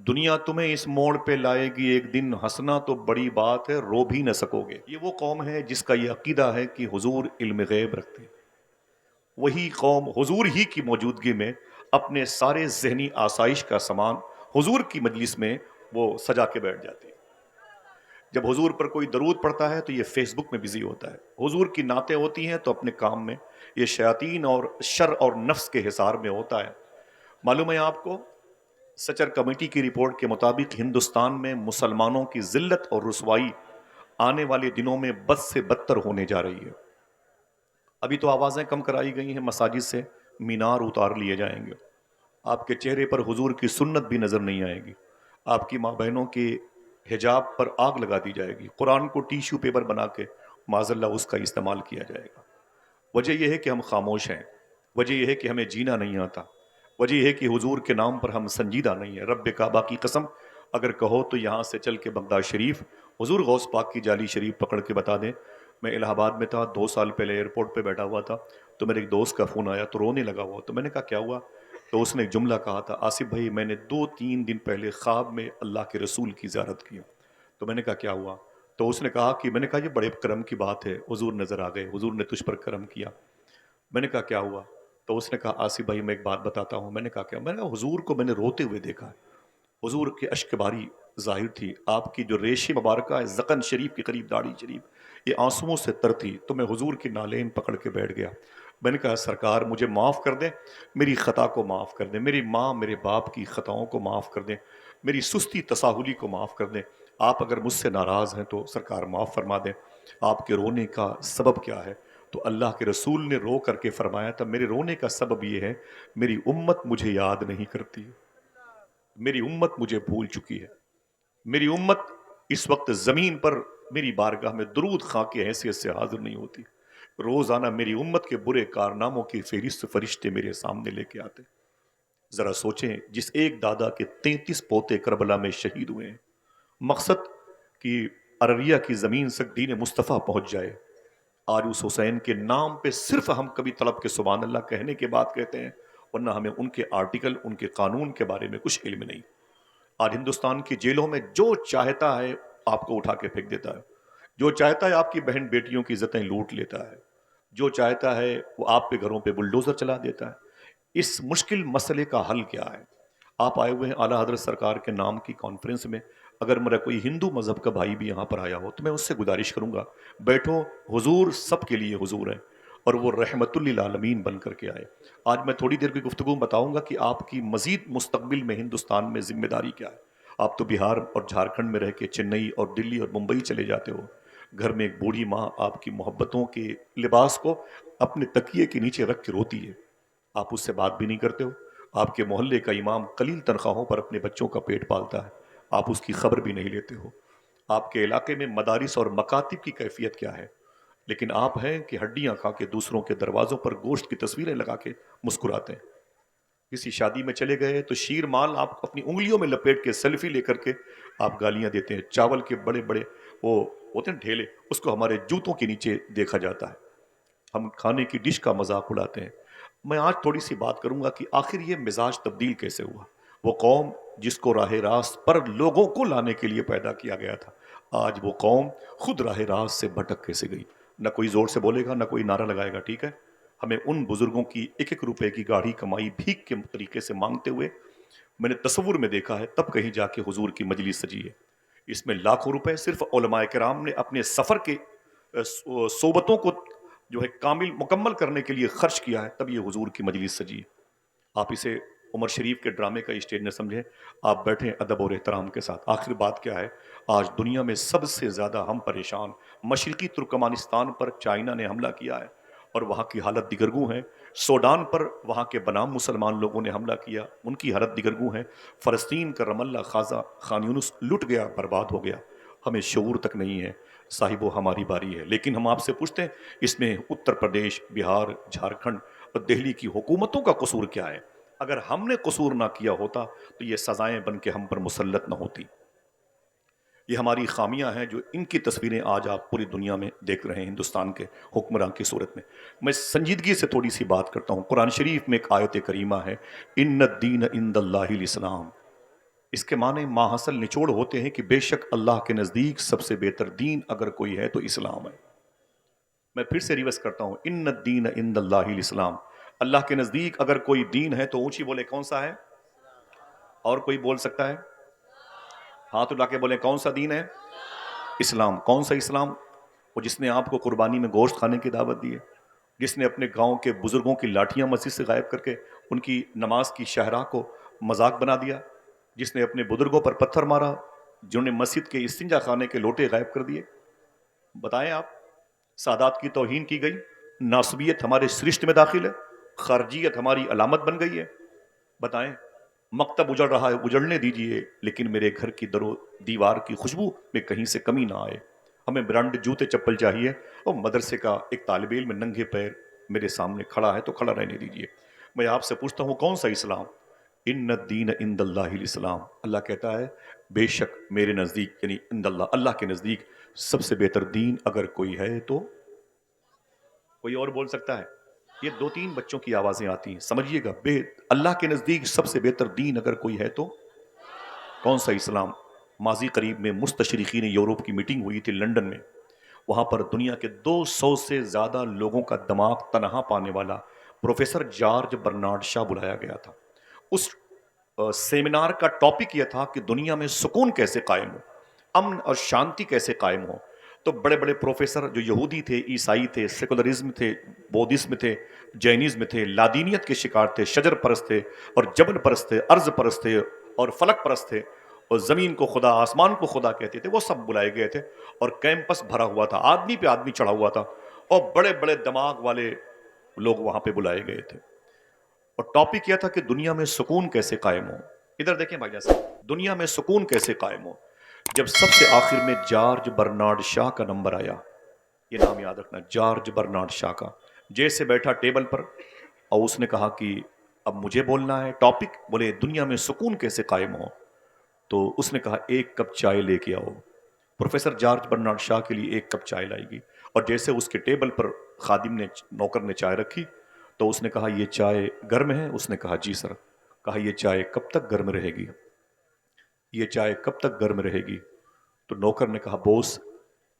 دنیا تمہیں اس موڑ پہ لائے گی ایک دن، ہنسنا تو بڑی بات ہے، رو بھی نہ سکو گے۔ یہ وہ قوم ہے جس کا یہ عقیدہ ہے کہ حضور علم غیب رکھتے ہیں۔ وہی قوم حضور ہی کی موجودگی میں اپنے سارے ذہنی آسائش کا سامان حضور کی مجلس میں وہ سجا کے بیٹھ جاتی ہے۔ جب حضور پر کوئی درود پڑتا ہے تو یہ فیس بک میں بزی ہوتا ہے، حضور کی نعتیں ہوتی ہیں تو اپنے کام میں، یہ شیاطین اور شر اور نفس کے حصار میں ہوتا ہے۔ معلوم ہے آپ کو، سچر کمیٹی کی رپورٹ کے مطابق ہندوستان میں مسلمانوں کی ذلت اور رسوائی آنے والے دنوں میں بد سے بدتر ہونے جا رہی ہے۔ ابھی تو آوازیں کم کرائی گئی ہیں، مساجد سے مینار اتار لیے جائیں گے، آپ کے چہرے پر حضور کی سنت بھی نظر نہیں آئے گی، آپ کی ماں بہنوں کے حجاب پر آگ لگا دی جائے گی، قرآن کو ٹیشو پیپر بنا کے معاذ اللہ اس کا استعمال کیا جائے گا۔ وجہ یہ ہے کہ ہم خاموش ہیں، وجہ یہ ہے کہ ہمیں جینا نہیں آتا، وجہ یہ ہے کہ حضور کے نام پر ہم سنجیدہ نہیں ہیں۔ رب کعبہ کی قسم، اگر کہو تو یہاں سے چل کے بغداد شریف حضور غوث پاک کی جعلی شریف پکڑ کے بتا دیں۔ میں الہ آباد میں تھا، 2 سال پہلے ایئرپورٹ پہ بیٹھا ہوا تھا، تو میرے ایک دوست کا فون آیا تو رونے لگا ہوا، تو میں نے کہا کیا ہوا؟ تو اس نے ایک جملہ کہا تھا، آصف بھائی میں نے 2-3 دن پہلے خواب میں اللہ کے رسول کی زیارت کی۔ تو میں نے کہا کیا ہوا؟ تو اس نے کہا کہ، میں نے کہا یہ بڑے کرم کی بات ہے، حضور نظر آ گئے، حضور نے تجھ پر کرم کیا۔ میں نے کہا کیا ہوا؟ تو اس نے کہا آصف بھائی میں ایک بات بتاتا ہوں۔ میں نے کہا کیا؟ میں نے کہا حضور کو میں نے روتے ہوئے دیکھا ہے، حضور کے اشک باری ظاہر تھی، آپ کی جو ریش مبارکہ ہے زقن شریف کے قریب داڑھی شریف، یہ آنسوؤں سے تر تھی، تو میں حضور کی نالین پکڑ کے بیٹھ گیا۔ میں نے کہا سرکار مجھے معاف کر دیں، میری خطا کو معاف کر دیں، میری ماں میرے باپ کی خطاؤں کو معاف کر دیں، میری سستی تساہلی کو معاف کر دیں، آپ اگر مجھ سے ناراض ہیں تو سرکار معاف فرما دیں۔ آپ کے رونے کا سبب کیا ہے؟ تو اللہ کے رسول نے رو کر کے فرمایا تھا، میرے رونے کا سبب یہ ہے، میری امت مجھے یاد نہیں کرتی، میری امت مجھے بھول چکی ہے، میری امت اس وقت زمین پر میری بارگاہ میں درود خواں کی حیثیت سے حاضر نہیں ہوتی۔ روزانہ میری امت کے برے کارناموں کی فہرست فرشتے میرے سامنے لے کے آتے۔ ذرا سوچیں، جس ایک دادا کے 33 پوتے کربلا میں شہید ہوئے ہیں، مقصد کہ ارریہ کی زمین سے دین مصطفیٰ پہنچ جائے، آج اس حسین کے نام پہ صرف ہم کبھی طلب کے سبحان اللہ کہنے کے بعد کہتے ہیں، ورنہ ہمیں ان کے آرٹیکل، ان کے قانون کے بارے میں کچھ علم نہیں۔ آج ہندوستان کی جیلوں میں جو چاہتا ہے آپ کو اٹھا کے پھینک دیتا ہے، جو چاہتا ہے آپ کی بہن بیٹیوں کی عزتیں لوٹ لیتا ہے، جو چاہتا ہے وہ آپ کے گھروں پہ بلڈوزر چلا دیتا ہے۔ اس مشکل مسئلے کا حل کیا ہے؟ آپ آئے ہوئے ہیں اعلیٰ حضرت سرکار کے نام کی کانفرنس میں، اگر میرا کوئی ہندو مذہب کا بھائی بھی یہاں پر آیا ہو تو میں اس سے گزارش کروں گا، بیٹھو، حضور سب کے لیے حضور ہے، اور وہ رحمت للعالمین بن کر کے آئے۔ آج میں تھوڑی دیر کی گفتگو بتاؤں گا کہ آپ کی مزید مستقبل میں ہندوستان میں ذمہ داری کیا ہے۔ آپ تو بہار اور جھارکھنڈ میں رہ کے چنئی اور دلی اور ممبئی چلے جاتے ہو، گھر میں ایک بوڑھی ماں آپ کی محبتوں کے لباس کو اپنے تکیے کے نیچے رکھ کے روتی ہے، آپ اس سے بات بھی نہیں کرتے ہو۔ آپ کے محلے کا امام قلیل تنخواہوں پر اپنے بچوں کا پیٹ پالتا ہے، آپ اس کی خبر بھی نہیں لیتے ہو۔ آپ کے علاقے میں مدارس اور مکاتب کی کیفیت کیا ہے؟ لیکن آپ ہیں کہ ہڈیاں کھا کے دوسروں کے دروازوں پر گوشت کی تصویریں لگا کے مسکراتے ہیں۔ کسی شادی میں چلے گئے تو شیر مال آپ اپنی انگلیوں میں لپیٹ کے سیلفی لے کر کے آپ گالیاں دیتے ہیں۔ چاول کے بڑے بڑے وہ ہوتے ہیں ڈھیلے، اس کو ہمارے جوتوں کے نیچے دیکھا جاتا ہے، ہم کھانے کی ڈش کا مذاق اڑاتے ہیں۔ میں آج تھوڑی سی بات کروں گا کہ آخر یہ مزاج تبدیل کیسے ہوا؟ وہ قوم جس کو راہ راست پر لوگوں کو لانے کے لیے پیدا کیا گیا تھا، آج وہ قوم خود راہ راست سے بھٹک کیسے گئی؟ نہ کوئی زور سے بولے گا، نہ کوئی نعرہ لگائے گا، ٹھیک ہے؟ ہمیں ان بزرگوں کی 1-1 روپے کی گاڑھی کمائی بھیک کے طریقے سے مانگتے ہوئے میں نے تصور میں دیکھا ہے، تب کہیں جا کے حضور کی مجلس سجی ہے۔ اس میں لاکھوں روپے صرف علماء کرام نے اپنے سفر کے صحبتوں کو جو ہے کامل مکمل کرنے کے لیے خرچ کیا ہے، تب یہ حضور کی مجلس سجی ہے۔ آپ اسے عمر شریف کے ڈرامے کا اسٹیج نہ سمجھیں، آپ بیٹھیں ادب اور احترام کے ساتھ۔ آخر بات کیا ہے؟ آج دنیا میں سب سے زیادہ ہم پریشان، مشرقی ترکمانستان پر چائنا نے حملہ کیا ہے اور وہاں کی حالت دیگرگوں ہے، سوڈان پر وہاں کے بنام مسلمان لوگوں نے حملہ کیا، ان کی حالت دیگرگوں ہے، فلسطین کا رم اللہ غزہ خان یونس لٹ گیا، برباد ہو گیا، ہمیں شعور تک نہیں ہے۔ صاحبو ہماری باری ہے، لیکن ہم آپ سے پوچھتے ہیں اس میں اتر پردیش، بہار، جھارکھنڈ اور دہلی کی حکومتوں کا قصور کیا ہے؟ اگر ہم نے قصور نہ کیا ہوتا تو یہ سزائیں بن کے ہم پر مسلط نہ ہوتی۔ یہ ہماری خامیاں ہیں جو ان کی تصویریں آج آپ پوری دنیا میں دیکھ رہے ہیں ہندوستان کے حکمران کی صورت میں۔ میں سنجیدگی سے تھوڑی سی بات کرتا ہوں۔ قرآن شریف میں ایک آیت کریمہ ہے، ان الدین عند اللہ الاسلام، اس کے معنی ماحصل نچوڑ ہوتے ہیں کہ بے شک اللہ کے نزدیک سب سے بہتر دین اگر کوئی ہے تو اسلام ہے۔ میں پھر سے ریورس کرتا ہوں، ان الدین عند اللہ الاسلام، اللہ کے نزدیک اگر کوئی دین ہے تو اونچی بولے کون سا ہے؟ اور کوئی بول سکتا ہے؟ ہاتھ اٹھا کے بولے کون سا دین ہے؟ اسلام۔ کون سا اسلام؟ وہ جس نے آپ کو قربانی میں گوشت کھانے کی دعوت دی ہے، جس نے اپنے گاؤں کے بزرگوں کی لاٹھیاں مسجد سے غائب کر کے ان کی نماز کی شاہراہ کو مذاق بنا دیا، جس نے اپنے بزرگوں پر پتھر مارا، جنہوں نے مسجد کے استنجا خانے کے لوٹے غائب کر دیے۔ بتائیں آپ، سادات کی توہین کی گئی، ناسبیت ہمارے سرشت میں داخل ہے، خارجیت ہماری علامت بن گئی ہے۔ بتائیں، مکتب اجڑ رہا ہے، اجڑنے دیجئے، لیکن میرے گھر کی در و دیوار کی خوشبو میں کہیں سے کمی نہ آئے۔ ہمیں برانڈ جوتے چپل چاہیے، اور مدرسے کا ایک طالب علم ننگے پیر میرے سامنے کھڑا ہے تو کھڑا رہنے دیجئے۔ میں آپ سے پوچھتا ہوں کون سا اسلام؟ ان الدین عند اللہ الاسلام۔ اللہ کہتا ہے بے شک میرے نزدیک، یعنی عند اللہ، اللہ کے نزدیک سب سے بہتر دین اگر کوئی ہے تو کوئی اور بول سکتا ہے؟ یہ دو تین بچوں کی آوازیں آتی ہیں، سمجھیے گا، اللہ کے نزدیک سب سے بہتر دین اگر کوئی ہے تو کون سا اسلام؟ ماضی قریب میں مستشرقین یورپ کی میٹنگ ہوئی تھی لندن میں، وہاں پر دنیا کے 200 سے زیادہ لوگوں کا دماغ تنہا پانے والا پروفیسر جارج برنارڈ شاہ بلایا گیا تھا۔ اس سیمینار کا ٹاپک یہ تھا کہ دنیا میں سکون کیسے قائم ہو، امن اور شانتی کیسے قائم ہو۔ تو بڑے بڑے پروفیسر جو یہودی تھے، عیسائی تھے، سیکولرزم تھے، بودھزم تھے، جینزم تھے، لادینیت کے شکار تھے، شجر پرست تھے اور جبل پرست تھے، ارض پرست تھے اور فلک پرست تھے، اور زمین کو خدا، آسمان کو خدا کہتے تھے، وہ سب بلائے گئے تھے، اور کیمپس بھرا ہوا تھا، آدمی پہ آدمی چڑھا ہوا تھا، اور بڑے بڑے دماغ والے لوگ وہاں پہ بلائے گئے تھے، اور ٹاپک کیا تھا کہ دنیا میں سکون کیسے قائم ہو۔ ادھر دیکھیں بھائی جیسے دنیا میں سکون کیسے قائم ہو، جب سب سے آخر میں جارج برنارڈ شاہ کا نمبر آیا، یہ نام یاد رکھنا، جارج برنارڈ شاہ کا، جیسے بیٹھا ٹیبل پر اور اس نے کہا کہ اب مجھے بولنا ہے، ٹاپک بولے دنیا میں سکون کیسے قائم ہو، تو اس نے کہا ایک کپ چائے لے کے آؤ۔ پروفیسر جارج برنارڈ شاہ کے لیے ایک کپ چائے لائے گی، اور جیسے اس کے ٹیبل پر خادم نے، نوکر نے چائے رکھی تو اس نے کہا یہ چائے گرم ہے؟ اس نے کہا جی سر۔ کہا یہ چائے کب تک گرم رہے گی؟ یہ چائے کب تک گرم رہے گی؟ تو نوکر نے کہا بوس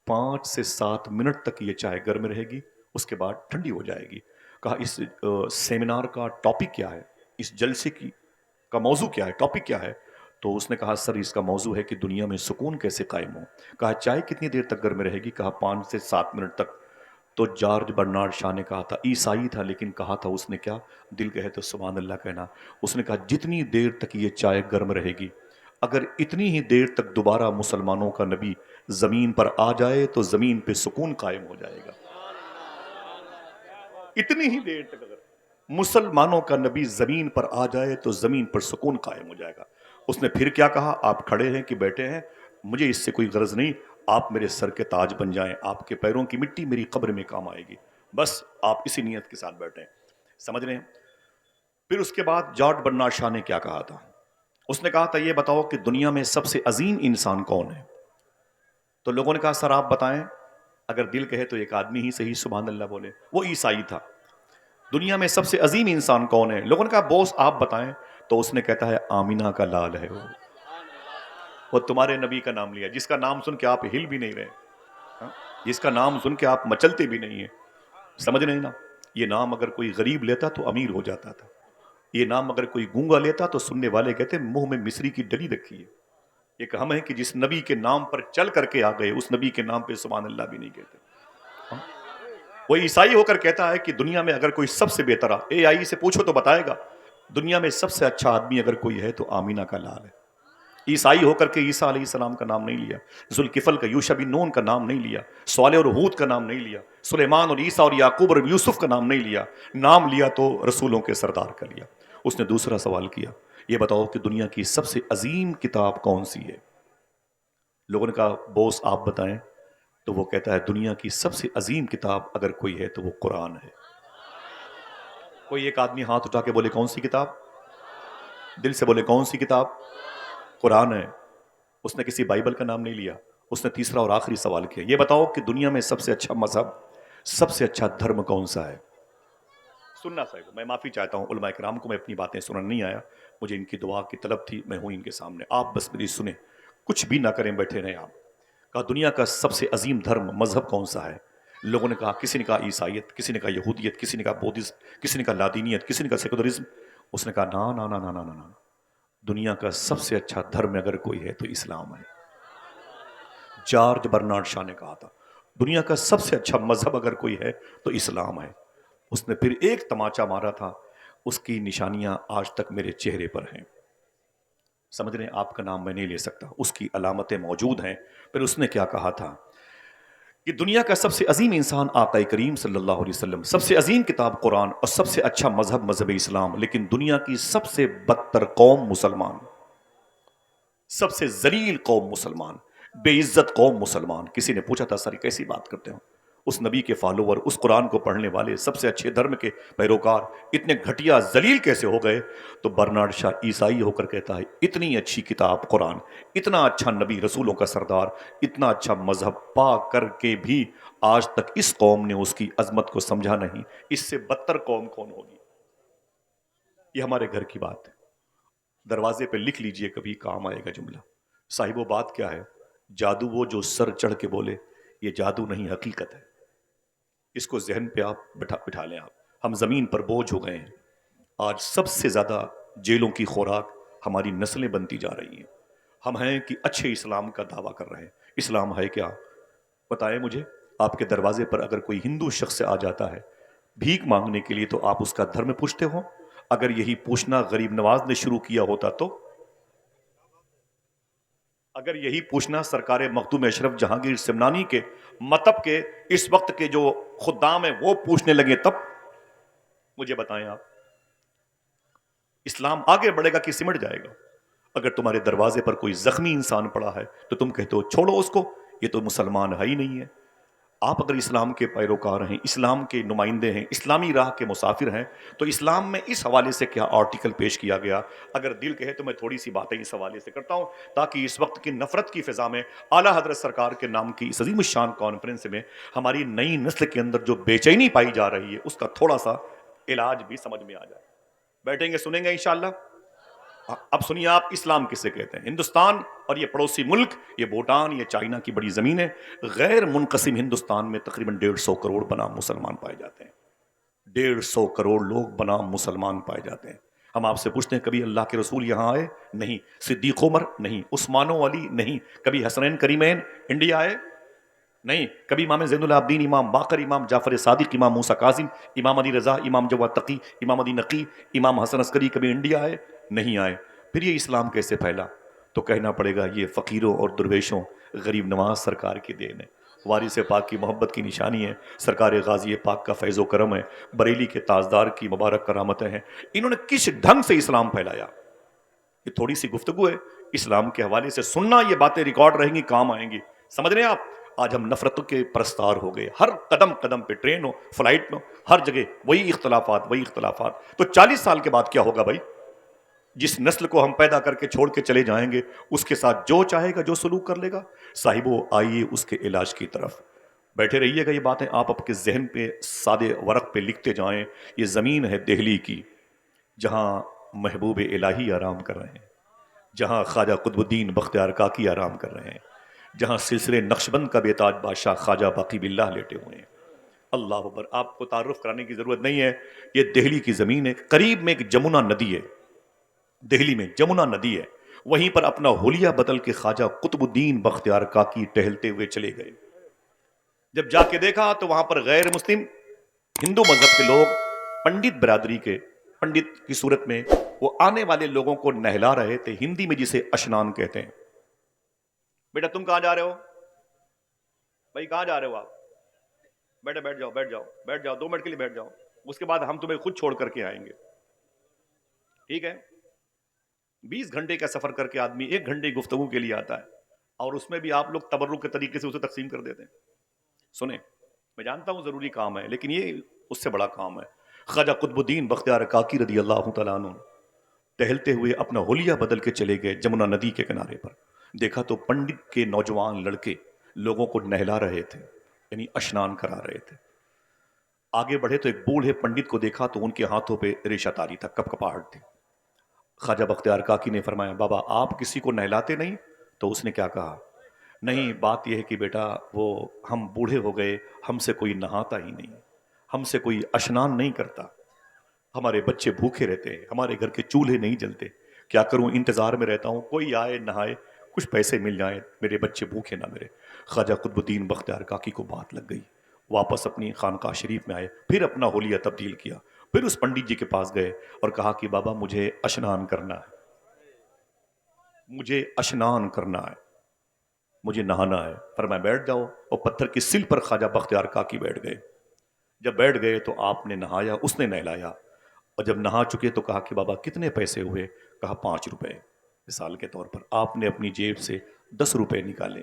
5 سے 7 منٹ تک یہ چائے گرم رہے گی، اس کے بعد ٹھنڈی ہو جائے گی۔ کہا اس سیمینار کا ٹاپک کیا ہے، اس جلسے کا موضوع کیا ہے، ٹاپک کیا ہے؟ تو اس نے کہا سر اس کا موضوع ہے کہ دنیا میں سکون کیسے قائم ہو۔ کہا چائے کتنی دیر تک گرم رہے گی؟ کہا 5 سے 7 منٹ تک۔ تو جارج برنارڈ شاہ نے کہا تھا، عیسائی تھا لیکن کہا تھا اس نے کیا؟ دل کہے تو سبحان اللہ کہنا۔ اس نے کہا جتنی دیر تک یہ چائے گرم رہے گی، اگر اتنی ہی دیر تک دوبارہ مسلمانوں کا نبی زمین پر آ جائے تو زمین پہ سکون قائم ہو جائے گا۔ اتنی ہی دیر تک اگر مسلمانوں کا نبی زمین پر آ جائے تو زمین پر سکون قائم ہو جائے گا۔ اس نے پھر کیا کہا؟ آپ کھڑے ہیں کہ بیٹھے ہیں، مجھے اس سے کوئی غرض نہیں، آپ میرے سر کے تاج بن جائیں، آپ کے پیروں کی مٹی میری قبر میں کام آئے گی، بس آپ اسی نیت کے ساتھ بیٹھیں۔ سمجھ رہے ہیں؟ پھر اس کے بعد جارج برنارڈ شاہ نے کیا کہا تھا؟ اس نے کہا تھا یہ بتاؤ کہ دنیا میں سب سے عظیم انسان کون ہے؟ تو لوگوں نے کہا سر آپ بتائیں۔ اگر دل کہے تو ایک آدمی ہی صحیح سبحان اللہ بولے، وہ عیسائی تھا۔ دنیا میں سب سے عظیم انسان کون ہے؟ لوگوں نے کہا بوس آپ بتائیں۔ تو اس نے کہتا ہے آمینہ کا لال ہے وہ تمہارے نبی کا نام لیا، جس کا نام سن کے آپ ہل بھی نہیں رہے، ہاں؟ جس کا نام سن کے آپ مچلتے بھی نہیں ہیں، سمجھ نہیں نا؟ یہ نام اگر کوئی غریب لیتا تو امیر ہو جاتا تھا، یہ نام اگر کوئی گونگا لیتا تو سننے والے کہتے منہ میں مصری کی ڈلی رکھی ہے۔ ایک ہم ہے کہ جس نبی کے نام پر چل کر کے آ گئے، اس نبی کے نام پہ سبحان اللہ بھی نہیں کہتے۔ ہاں؟ وہ عیسائی ہو کر کہتا ہے کہ دنیا میں اگر کوئی سب سے بہتر، اے آئی سے پوچھو تو بتائے گا، دنیا میں سب سے اچھا آدمی اگر کوئی ہے تو آمینہ کا لال ہے۔ عیسائی ہو کر کے عیسیٰ علیہ السلام کا نام نہیں لیا، ذوالکفل کا، یوشع بن نون کا نام نہیں لیا، صالح اور ہود کا نام نہیں لیا، سلیمان اور عیسیٰ اور یعقوب اور یوسف کا نام نہیں لیا، نام لیا تو رسولوں کے سردار کا لیا۔ اس نے دوسرا سوال کیا، یہ بتاؤ کہ دنیا کی سب سے عظیم کتاب کون سی ہے؟ لوگوں نے کہا بوس آپ بتائیں۔ تو وہ کہتا ہے دنیا کی سب سے عظیم کتاب اگر کوئی ہے تو وہ قرآن ہے۔ کوئی ایک آدمی ہاتھ اٹھا کے بولے کون سی کتاب؟ دل سے بولے کون سی کتاب؟ قرآن ہے۔ اس نے کسی بائبل کا نام نہیں لیا۔ اس نے تیسرا اور آخری سوال کیا، یہ بتاؤ کہ دنیا میں سب سے اچھا مذہب، سب سے اچھا دھرم کون سا ہے؟ سننا صاحب، میں معافی چاہتا ہوں علماء کرام کو، میں اپنی باتیں سننا نہیں آیا، مجھے ان کی دعا کی طلب تھی، میں ہوں ان کے سامنے، آپ بس میری سنیں، کچھ بھی نہ کریں، بیٹھے رہیں آپ۔ کہا دنیا کا سب سے عظیم دھرم مذہب کون سا ہے؟ لوگوں نے کہا، کسی نے کہا عیسائیت، کسی نے کہا یہودیت، کسی نے کہا بودھزم، کسی نے کہا لادینیت، کسی نے کہا سیکولرزم۔ اس نے کہا نا نا نا نا نا نا نا، دنیا کا سب سے اچھا دھرم اگر کوئی ہے تو اسلام ہے۔ جارج برنارڈ شاہ نے کہا تھا دنیا کا سب سے اچھا مذہب اگر کوئی ہے تو اسلام ہے۔ اس نے پھر ایک تماچا مارا تھا، اس کی نشانیاں آج تک میرے چہرے پر ہیں۔ سمجھ رہے ہیں، آپ کا نام میں نہیں لے سکتا، اس کی علامتیں موجود ہیں۔ پھر اس نے کیا کہا تھا کہ دنیا کا سب سے عظیم انسان آقا کریم صلی اللہ علیہ وسلم، سب سے عظیم کتاب قرآن، اور سب سے اچھا مذہب مذہب اسلام، لیکن دنیا کی سب سے بدتر قوم مسلمان، سب سے ذلیل قوم مسلمان، بے عزت قوم مسلمان۔ کسی نے پوچھا تھا سر کیسی بات کرتے ہو؟ اس نبی کے فالوور، اس قرآن کو پڑھنے والے، سب سے اچھے دھرم کے پیروکار اتنے گھٹیا ذلیل کیسے ہو گئے؟ تو برنارڈ شاہ عیسائی ہو کر کہتا ہے اتنی اچھی کتاب قرآن، اتنا اچھا نبی رسولوں کا سردار، اتنا اچھا مذہب پا کر کے بھی آج تک اس قوم نے اس کی عظمت کو سمجھا نہیں، اس سے بدتر قوم کون ہوگی؟ یہ ہمارے گھر کی بات ہے، دروازے پہ لکھ لیجئے، کبھی کام آئے گا جملہ۔ صاحب وہ بات کیا ہے؟ جادو وہ جو سر چڑھ کے بولے، یہ جادو نہیں حقیقت ہے۔ اس کو ذہن پہ آپ بٹھا لیں آپ۔ ہم زمین پر بوجھ ہو گئے ہیں، آج سب سے زیادہ جیلوں کی خوراک ہماری نسلیں بنتی جا رہی ہیں۔ ہم ہیں کہ اچھے اسلام کا دعویٰ کر رہے ہیں، اسلام ہے کیا؟ بتائیں مجھے، آپ کے دروازے پر اگر کوئی ہندو شخص آ جاتا ہے بھیک مانگنے کے لیے تو آپ اس کا دھرم پوچھتے ہو؟ اگر یہی پوچھنا غریب نواز نے شروع کیا ہوتا تو؟ اگر یہی پوچھنا سرکار مخدوم اشرف جہانگیر سمنانی کے مطب کے اس وقت کے جو خدام ہیں وہ پوچھنے لگے تب؟ مجھے بتائیں آپ، اسلام آگے بڑھے گا کہ سمٹ جائے گا؟ اگر تمہارے دروازے پر کوئی زخمی انسان پڑا ہے تو تم کہتے ہو چھوڑو اس کو، یہ تو مسلمان ہے ہی نہیں ہے۔ آپ اگر اسلام کے پیروکار ہیں، اسلام کے نمائندے ہیں، اسلامی راہ کے مسافر ہیں، تو اسلام میں اس حوالے سے کیا آرٹیکل پیش کیا گیا؟ اگر دل کہے تو میں تھوڑی سی باتیں اس حوالے سے کرتا ہوں، تاکہ اس وقت کی نفرت کی فضا میں اعلیٰ حضرت سرکار کے نام کی اس عظیم الشان کانفرنس میں ہماری نئی نسل کے اندر جو بے چینی پائی جا رہی ہے اس کا تھوڑا سا علاج بھی سمجھ میں آ جائے۔ بیٹھیں گے، سنیں گے انشاءاللہ۔ اب سنیے آپ، اسلام کسے کہتے ہیں؟ ہندوستان اور یہ پڑوسی ملک، یہ بھوٹان، یہ چائنا کی بڑی زمین ہے، غیر منقسم ہندوستان میں تقریباً 150 کروڑ بنام مسلمان پائے جاتے ہیں۔ 150 کروڑ لوگ بنام مسلمان پائے جاتے ہیں۔ ہم آپ سے پوچھتے ہیں کبھی اللہ کے رسول یہاں آئے؟ نہیں۔ صدیق عمر؟ نہیں۔ عثمان و علی؟ نہیں۔ کبھی حسنین کریمین انڈیا آئے؟ نہیں۔ کبھی امام زین العابدین، امام باقر، امام جعفر صادق، امام موسیٰ کاظم، امام علی رضا، امام جواد تقی، امام علی نقی، امام حسن عسکری کبھی انڈیا آئے؟ نہیں آئے۔ پھر یہ اسلام کیسے پھیلا؟ تو کہنا پڑے گا یہ فقیروں اور درویشوں، غریب نواز سرکار کی دین ہے، وارث پاک کی محبت کی نشانی ہے، سرکار غازی پاک کا فیض و کرم ہے، بریلی کے تاجدار کی مبارک کرامتیں ہیں۔ انہوں نے کس ڈھنگ سے اسلام پھیلایا؟ یہ تھوڑی سی گفتگو ہے اسلام کے حوالے سے، سننا، یہ باتیں ریکارڈ رہیں گی، کام آئیں گی۔ سمجھ رہے ہیں آپ؟ آج ہم نفرتوں کے پرستار ہو گئے، ہر قدم قدم پہ، ٹرین ہو، فلائٹ میں، ہر جگہ وہی اختلافات، وہی اختلافات۔ تو 40 سال کے بعد کیا ہوگا بھائی؟ جس نسل کو ہم پیدا کر کے چھوڑ کے چلے جائیں گے اس کے ساتھ جو چاہے گا، جو سلوک کر لے گا۔ صاحبو آئیے اس کے علاج کی طرف بیٹھے رہیے گا۔ یہ باتیں آپ اپنے ذہن پہ سادے ورق پہ لکھتے جائیں۔ یہ زمین ہے دہلی کی، جہاں محبوب الہی آرام کر رہے ہیں، جہاں خواجہ قطب الدین بختیار کاکی آرام کر رہے ہیں، جہاں سلسلے نقشبند کا بے تاج بادشاہ خواجہ باقی باللہ لیٹے ہوئے ہیں۔ اللہ اکبر، آپ کو تعارف کرانے کی ضرورت نہیں ہے، یہ دہلی کی زمین ہے۔ قریب میں ایک جمنا ندی ہے، دہلی میں جمنا ندی ہے، وہیں پر اپنا حلیہ بدل کے خواجہ قطب الدین بختیار کاکی ٹہلتے ہوئے چلے گئے۔ جب جا کے دیکھا تو وہاں پر غیر مسلم ہندو مذہب کے لوگ، پنڈت برادری کے، پنڈت کی صورت میں وہ آنے والے لوگوں کو نہلا رہے تھے، ہندی میں جسے اشنان کہتے ہیں۔ بیٹا تم کہاں جا رہے ہو؟ بھائی کہاں جا رہے ہو آپ؟ بیٹا بیٹھ جاؤ، بیٹھ جاؤ، بیٹھ جاؤ، 2 منٹ کے لیے بیٹھ جاؤ، اس کے بعد ہم تمہیں خود چھوڑ کر کے آئیں گے، ٹھیک ہے؟ 20 گھنٹے کا سفر کر کے آدمی 1 گھنٹے گفتگو کے لیے آتا ہے، اور اس میں بھی آپ لوگ تبرک کے طریقے سے اسے تقسیم کر دیتے ہیں۔ سنیں، میں جانتا ہوں ضروری کام ہے، لیکن یہ اس سے بڑا کام ہے۔ خواجہ قطب الدین بختیار کاکی رضی اللہ تعالیٰ عنہ ٹہلتے ہوئے اپنا حلیہ بدل کے چلے گئے جمنا ندی کے کنارے پر۔ دیکھا تو پنڈت کے نوجوان لڑکے لوگوں کو نہلا رہے تھے، یعنی اشنان کرا رہے تھے۔ آگے بڑھے تو ایک بوڑھے پنڈت کو دیکھا تو ان کے ہاتھوں پہ ریشہ تاری تھا، کپ کپاہٹ تھی۔ خواجہ بختیار کاکی نے فرمایا بابا آپ کسی کو نہلاتے نہیں؟ تو اس نے کیا کہا، نہیں بات یہ ہے کہ بیٹا وہ ہم بوڑھے ہو گئے، ہم سے کوئی نہاتا ہی نہیں، ہم سے کوئی اشنان نہیں کرتا، ہمارے بچے بھوکے رہتے ہیں، ہمارے گھر کے چولہے نہیں جلتے، کیا کروں انتظار میں رہتا ہوں کوئی آئے نہائے، کچھ پیسے مل جائیں، میرے بچے بھوکے نہ مرے۔ خواجہ قطب الدین بختیار کاکی کو بات لگ گئی، واپس اپنی خانقاہ شریف میں آئے، پھر اپنا حلیہ تبدیل کیا، پھر اس پنڈت جی کے پاس گئے اور کہا کہ بابا مجھے اشنان کرنا ہے، مجھے اشنان کرنا ہے، مجھے نہانا ہے۔ فرمایا بیٹھ جاؤ، اور پتھر کی سل پر خواجہ بختیار کاکی بیٹھ گئے۔ جب بیٹھ گئے تو آپ نے نہایا، اس نے نہلایا، اور جب نہا چکے تو کہا کہ بابا کتنے پیسے ہوئے؟ کہا 5 روپے، مثال کے طور پر آپ نے اپنی جیب سے 10 روپے نکالے،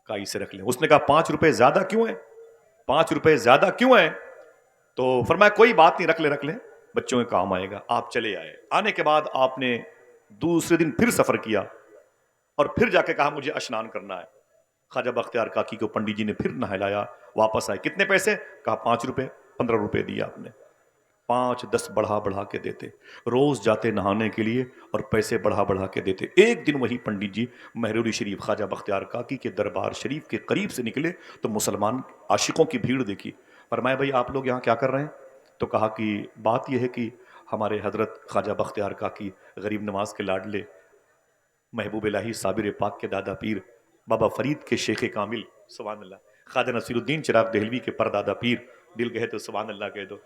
کہا اسے رکھ لیں۔ اس نے کہا 5 روپے زیادہ کیوں ہیں؟ 5 روپے زیادہ کیوں ہیں؟ تو فرمایا کوئی بات نہیں، رکھ لیں بچوں کے کام آئے گا۔ آپ چلے آئے، آنے کے بعد آپ نے دوسرے دن پھر سفر کیا اور پھر جا کے کہا مجھے اشنان کرنا ہے۔ خواجہ بختیار کاکی کو پنڈت جی نے پھر نہلایا، واپس آئے، کتنے پیسے؟ کہا 5 روپے، 15 روپے دیا آپ نے، 5 10 بڑھا بڑھا کے دیتے، روز جاتے نہانے کے لیے اور پیسے بڑھا بڑھا کے دیتے۔ ایک دن وہی پنڈت جی مہرولی شریف خواجہ بختیار کاکی کے دربار شریف کے قریب سے نکلے تو مسلمان عاشقوں کی بھیڑ دیکھی۔ فرمایا بھائی آپ لوگ یہاں کیا کر رہے ہیں؟ تو کہا کہ بات یہ ہے کہ ہمارے حضرت خواجہ بختیار کاکی غریب نواز کے لاڈلے، محبوب الہی صابر پاک کے دادا پیر، بابا فرید کے شیخ کامل، سبحان اللہ، خواجہ نصیر الدین چراغ دہلوی کے پردادا پیر، دل کہے تو سبحان اللہ کہہ دو،